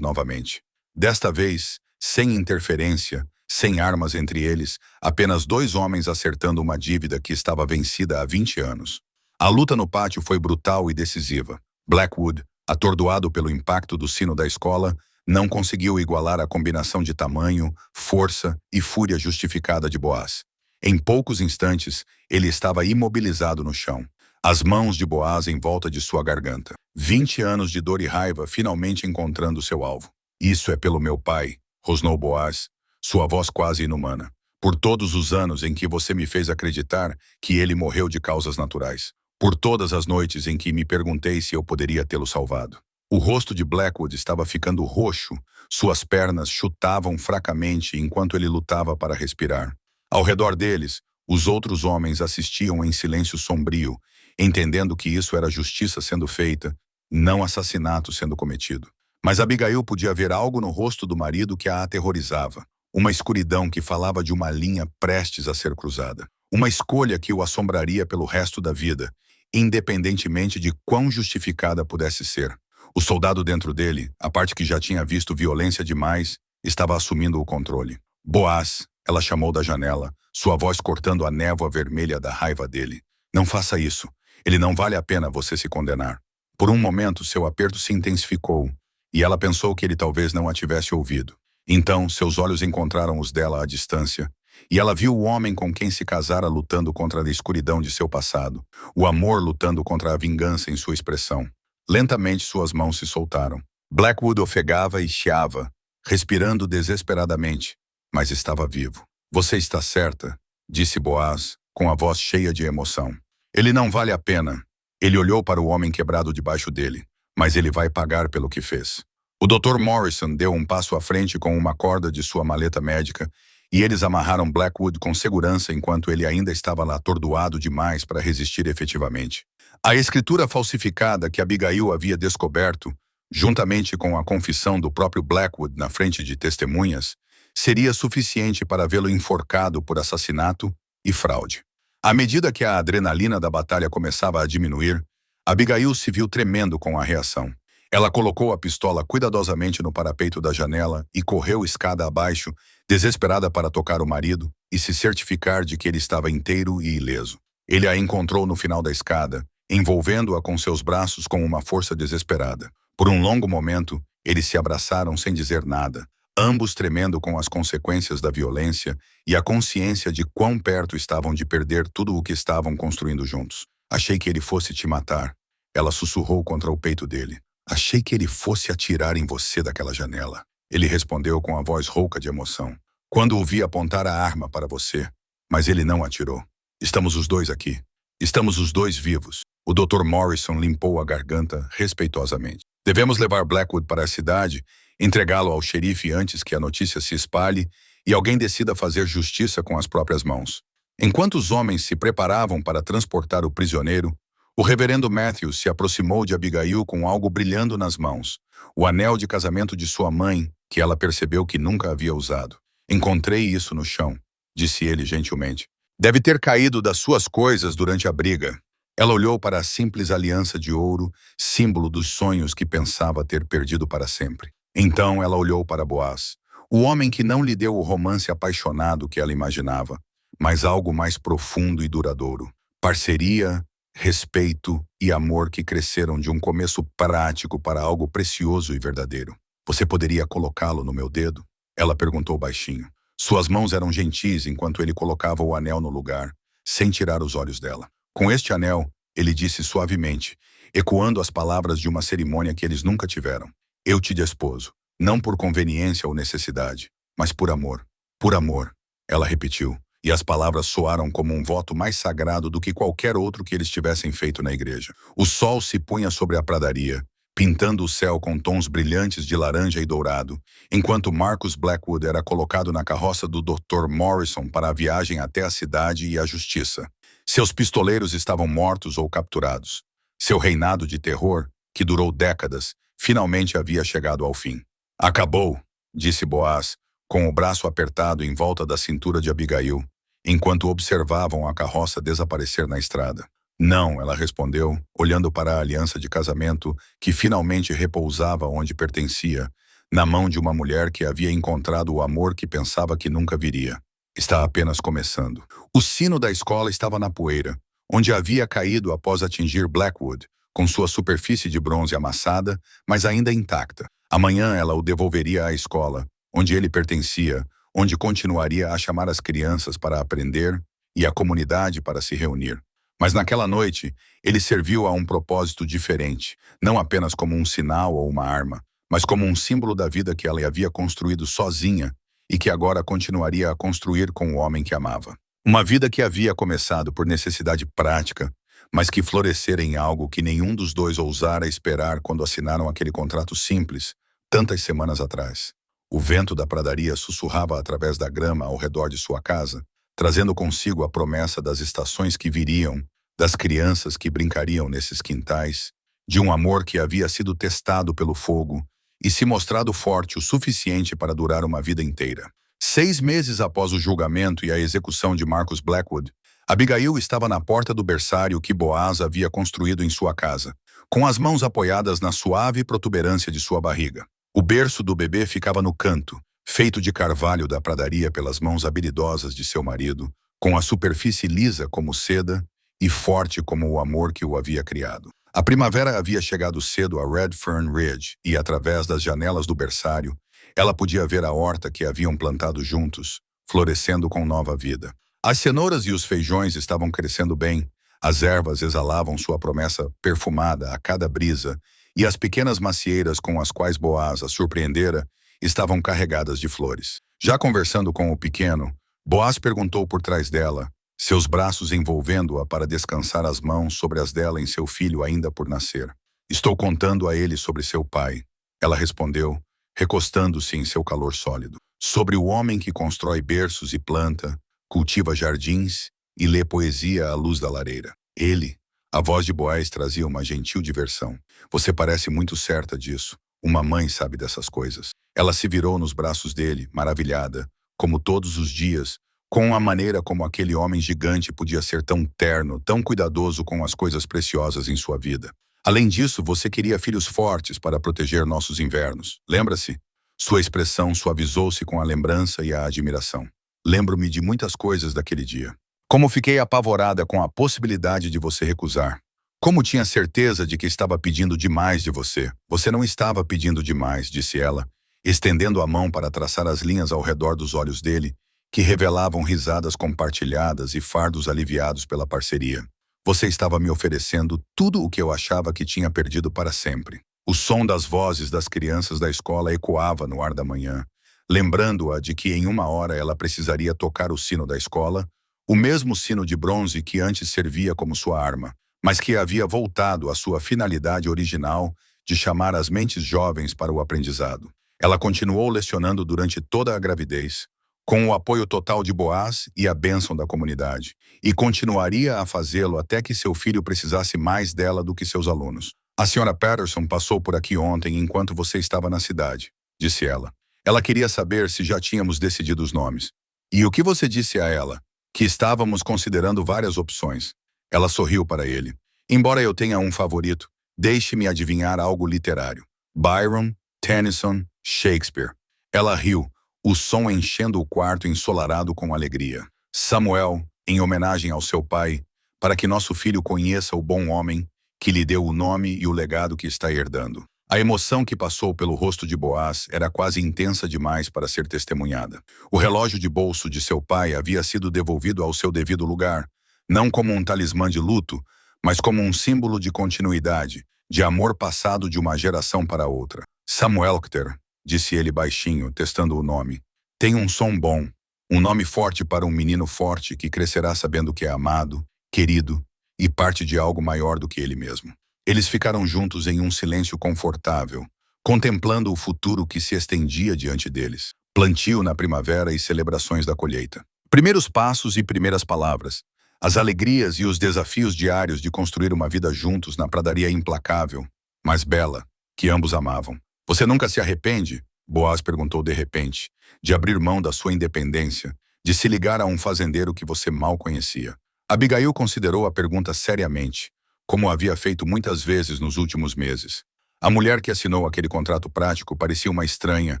novamente. Desta vez, sem interferência, sem armas entre eles, apenas 2 homens acertando uma dívida que estava vencida há 20 anos. A luta no pátio foi brutal e decisiva. Blackwood, atordoado pelo impacto do sino da escola, não conseguiu igualar a combinação de tamanho, força e fúria justificada de Boaz. Em poucos instantes, ele estava imobilizado no chão, as mãos de Boaz em volta de sua garganta. 20 anos de dor e raiva finalmente encontrando seu alvo. "Isso é pelo meu pai", rosnou Boaz, sua voz quase inumana. Por todos os anos em que você me fez acreditar que ele morreu de causas naturais. Por todas as noites em que me perguntei se eu poderia tê-lo salvado. O rosto de Blackwood estava ficando roxo, suas pernas chutavam fracamente enquanto ele lutava para respirar. Ao redor deles, os outros homens assistiam em silêncio sombrio, entendendo que isso era justiça sendo feita, não assassinato sendo cometido. Mas Abigail podia ver algo no rosto do marido que a aterrorizava. Uma escuridão que falava de uma linha prestes a ser cruzada. Uma escolha que o assombraria pelo resto da vida, independentemente de quão justificada pudesse ser. O soldado dentro dele, a parte que já tinha visto violência demais, estava assumindo o controle. Boaz, ela chamou da janela, sua voz cortando a névoa vermelha da raiva dele. Não faça isso. Ele não vale a pena você se condenar. Por um momento, seu aperto se intensificou, e ela pensou que ele talvez não a tivesse ouvido. Então, seus olhos encontraram os dela à distância, e ela viu o homem com quem se casara lutando contra a escuridão de seu passado, o amor lutando contra a vingança em sua expressão. Lentamente suas mãos se soltaram. Blackwood ofegava e chiava, respirando desesperadamente, mas estava vivo. Você está certa, disse Boaz, com a voz cheia de emoção. Ele não vale a pena. Ele olhou para o homem quebrado debaixo dele, mas ele vai pagar pelo que fez. O Dr. Morrison deu um passo à frente com uma corda de sua maleta médica e eles amarraram Blackwood com segurança enquanto ele ainda estava lá atordoado demais para resistir efetivamente. A escritura falsificada que Abigail havia descoberto, juntamente com a confissão do próprio Blackwood na frente de testemunhas, seria suficiente para vê-lo enforcado por assassinato e fraude. À medida que a adrenalina da batalha começava a diminuir, Abigail se viu tremendo com a reação. Ela colocou a pistola cuidadosamente no parapeito da janela e correu escada abaixo, desesperada para tocar o marido e se certificar de que ele estava inteiro e ileso. Ele a encontrou no final da escada, envolvendo-a com seus braços com uma força desesperada. Por um longo momento, eles se abraçaram sem dizer nada, ambos tremendo com as consequências da violência e a consciência de quão perto estavam de perder tudo o que estavam construindo juntos. Achei que ele fosse te matar. Ela sussurrou contra o peito dele. Achei que ele fosse atirar em você daquela janela. Ele respondeu com a voz rouca de emoção. Quando o vi apontar a arma para você, mas ele não atirou. Estamos os dois aqui. Estamos os dois vivos. O Dr. Morrison limpou a garganta respeitosamente. Devemos levar Blackwood para a cidade, entregá-lo ao xerife antes que a notícia se espalhe e alguém decida fazer justiça com as próprias mãos. Enquanto os homens se preparavam para transportar o prisioneiro, o reverendo Matthews se aproximou de Abigail com algo brilhando nas mãos, o anel de casamento de sua mãe, que ela percebeu que nunca havia usado. Encontrei isso no chão, disse ele gentilmente. Deve ter caído das suas coisas durante a briga. Ela olhou para a simples aliança de ouro, símbolo dos sonhos que pensava ter perdido para sempre. Então ela olhou para Boaz, o homem que não lhe deu o romance apaixonado que ela imaginava, mas algo mais profundo e duradouro. Parceria, respeito e amor que cresceram de um começo prático para algo precioso e verdadeiro. Você poderia colocá-lo no meu dedo? Ela perguntou baixinho. Suas mãos eram gentis enquanto ele colocava o anel no lugar, sem tirar os olhos dela. Com este anel, ele disse suavemente, ecoando as palavras de uma cerimônia que eles nunca tiveram. Eu te desposo, não por conveniência ou necessidade, mas por amor. Por amor, ela repetiu. E as palavras soaram como um voto mais sagrado do que qualquer outro que eles tivessem feito na igreja. O sol se punha sobre a pradaria, pintando o céu com tons brilhantes de laranja e dourado, enquanto Marcus Blackwood era colocado na carroça do Dr. Morrison para a viagem até a cidade e a justiça. Seus pistoleiros estavam mortos ou capturados. Seu reinado de terror, que durou décadas, finalmente havia chegado ao fim. Acabou, disse Boaz, com o braço apertado em volta da cintura de Abigail, enquanto observavam a carroça desaparecer na estrada. Não, ela respondeu, olhando para a aliança de casamento que finalmente repousava onde pertencia, na mão de uma mulher que havia encontrado o amor que pensava que nunca viria. Está apenas começando. O sino da escola estava na poeira, onde havia caído após atingir Blackwood, com sua superfície de bronze amassada, mas ainda intacta. Amanhã ela o devolveria à escola, onde ele pertencia, onde continuaria a chamar as crianças para aprender e a comunidade para se reunir. Mas naquela noite, ele serviu a um propósito diferente, não apenas como um sinal ou uma arma, mas como um símbolo da vida que ela havia construído sozinha e que agora continuaria a construir com o homem que amava. Uma vida que havia começado por necessidade prática, mas que florescera em algo que nenhum dos dois ousara esperar quando assinaram aquele contrato simples, tantas semanas atrás. O vento da pradaria sussurrava através da grama ao redor de sua casa, trazendo consigo a promessa das estações que viriam, das crianças que brincariam nesses quintais, de um amor que havia sido testado pelo fogo e se mostrado forte o suficiente para durar uma vida inteira. 6 meses após o julgamento e a execução de Marcus Blackwood, Abigail estava na porta do berçário que Boaz havia construído em sua casa, com as mãos apoiadas na suave protuberância de sua barriga. O berço do bebê ficava no canto, feito de carvalho da pradaria pelas mãos habilidosas de seu marido, com a superfície lisa como seda e forte como o amor que o havia criado. A primavera havia chegado cedo a Redfern Ridge e, através das janelas do berçário, ela podia ver a horta que haviam plantado juntos, florescendo com nova vida. As cenouras e os feijões estavam crescendo bem, as ervas exalavam sua promessa perfumada a cada brisa, e as pequenas macieiras com as quais Boaz a surpreendera estavam carregadas de flores. Já conversando com o pequeno, Boaz perguntou por trás dela, seus braços envolvendo-a para descansar as mãos sobre as dela em seu filho ainda por nascer. Estou contando a ele sobre seu pai. Ela respondeu, recostando-se em seu calor sólido. Sobre o homem que constrói berços e planta, cultiva jardins e lê poesia à luz da lareira. Ele, a voz de Boaz trazia uma gentil diversão. Você parece muito certa disso. Uma mãe sabe dessas coisas. Ela se virou nos braços dele, maravilhada, como todos os dias, com a maneira como aquele homem gigante podia ser tão terno, tão cuidadoso com as coisas preciosas em sua vida. Além disso, você queria filhos fortes para proteger nossos invernos. Lembra-se? Sua expressão suavizou-se com a lembrança e a admiração. Lembro-me de muitas coisas daquele dia. Como fiquei apavorada com a possibilidade de você recusar. Como tinha certeza de que estava pedindo demais de você. Você não estava pedindo demais, disse ela, estendendo a mão para traçar as linhas ao redor dos olhos dele, que revelavam risadas compartilhadas e fardos aliviados pela parceria. Você estava me oferecendo tudo o que eu achava que tinha perdido para sempre. O som das vozes das crianças da escola ecoava no ar da manhã, lembrando-a de que em uma hora ela precisaria tocar o sino da escola, o mesmo sino de bronze que antes servia como sua arma, mas que havia voltado à sua finalidade original de chamar as mentes jovens para o aprendizado. Ela continuou lecionando durante toda a gravidez, com o apoio total de Boaz e a bênção da comunidade, e continuaria a fazê-lo até que seu filho precisasse mais dela do que seus alunos. A Sra. Patterson passou por aqui ontem enquanto você estava na cidade, disse ela. Ela queria saber se já tínhamos decidido os nomes. E o que você disse a ela? Que estávamos considerando várias opções. Ela sorriu para ele. Embora eu tenha um favorito, deixe-me adivinhar algo literário. Byron, Tennyson, Shakespeare. Ela riu, o som enchendo o quarto ensolarado com alegria. Samuel, em homenagem ao seu pai, para que nosso filho conheça o bom homem que lhe deu o nome e o legado que está herdando. A emoção que passou pelo rosto de Boaz era quase intensa demais para ser testemunhada. O relógio de bolso de seu pai havia sido devolvido ao seu devido lugar, não como um talismã de luto, mas como um símbolo de continuidade, de amor passado de uma geração para outra. Samuelkter, disse ele baixinho, testando o nome. Tem um som bom, um nome forte para um menino forte que crescerá sabendo que é amado, querido e parte de algo maior do que ele mesmo. Eles ficaram juntos em um silêncio confortável, contemplando o futuro que se estendia diante deles. Plantio na primavera e celebrações da colheita. Primeiros passos e primeiras palavras. As alegrias e os desafios diários de construir uma vida juntos na pradaria implacável, mas bela, que ambos amavam. Você nunca se arrepende? Boaz perguntou de repente, de abrir mão da sua independência, de se ligar a um fazendeiro que você mal conhecia. Abigail considerou a pergunta seriamente, como havia feito muitas vezes nos últimos meses. A mulher que assinou aquele contrato prático parecia uma estranha,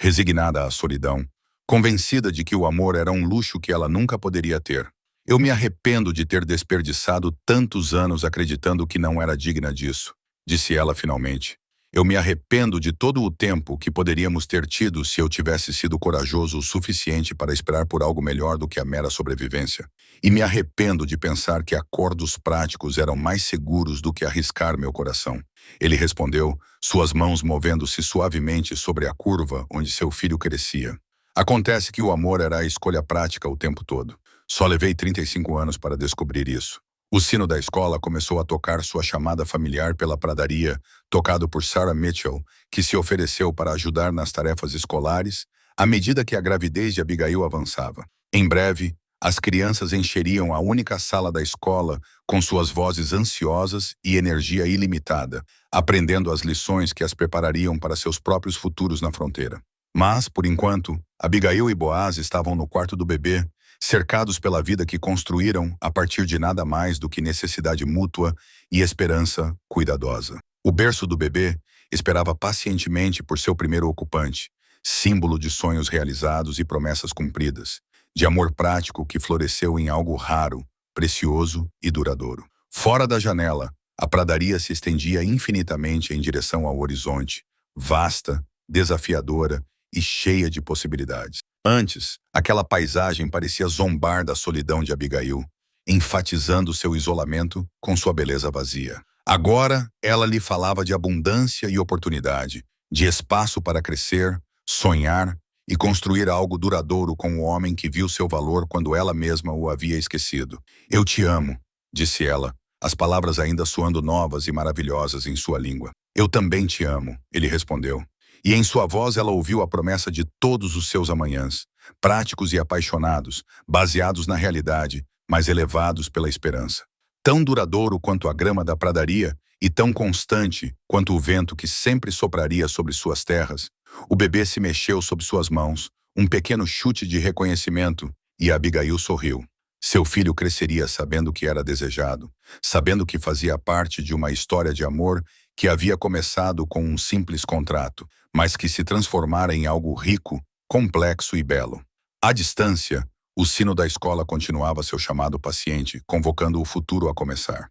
resignada à solidão, convencida de que o amor era um luxo que ela nunca poderia ter. Eu me arrependo de ter desperdiçado tantos anos acreditando que não era digna disso, disse ela finalmente. Eu me arrependo de todo o tempo que poderíamos ter tido se eu tivesse sido corajoso o suficiente para esperar por algo melhor do que a mera sobrevivência. E me arrependo de pensar que acordos práticos eram mais seguros do que arriscar meu coração. Ele respondeu, suas mãos movendo-se suavemente sobre a curva onde seu filho crescia. Acontece que o amor era a escolha prática o tempo todo. Só levei 35 anos para descobrir isso. O sino da escola começou a tocar sua chamada familiar pela pradaria, tocado por Sarah Mitchell, que se ofereceu para ajudar nas tarefas escolares, à medida que a gravidez de Abigail avançava. Em breve, as crianças encheriam a única sala da escola com suas vozes ansiosas e energia ilimitada, aprendendo as lições que as preparariam para seus próprios futuros na fronteira. Mas, por enquanto, Abigail e Boaz estavam no quarto do bebê, cercados pela vida que construíram a partir de nada mais do que necessidade mútua e esperança cuidadosa. O berço do bebê esperava pacientemente por seu primeiro ocupante, símbolo de sonhos realizados e promessas cumpridas, de amor prático que floresceu em algo raro, precioso e duradouro. Fora da janela, a pradaria se estendia infinitamente em direção ao horizonte, vasta, desafiadora e cheia de possibilidades. Antes, aquela paisagem parecia zombar da solidão de Abigail, enfatizando seu isolamento com sua beleza vazia. Agora, ela lhe falava de abundância e oportunidade, de espaço para crescer, sonhar e construir algo duradouro com o homem que viu seu valor quando ela mesma o havia esquecido. Eu te amo, disse ela, as palavras ainda soando novas e maravilhosas em sua língua. Eu também te amo, ele respondeu. E em sua voz ela ouviu a promessa de todos os seus amanhãs, práticos e apaixonados, baseados na realidade, mas elevados pela esperança. Tão duradouro quanto a grama da pradaria e tão constante quanto o vento que sempre sopraria sobre suas terras, o bebê se mexeu sob suas mãos, um pequeno chute de reconhecimento, e Abigail sorriu. Seu filho cresceria sabendo que era desejado, sabendo que fazia parte de uma história de amor que havia começado com um simples contrato, mas que se transformara em algo rico, complexo e belo. À distância, o sino da escola continuava seu chamado paciente, convocando o futuro a começar.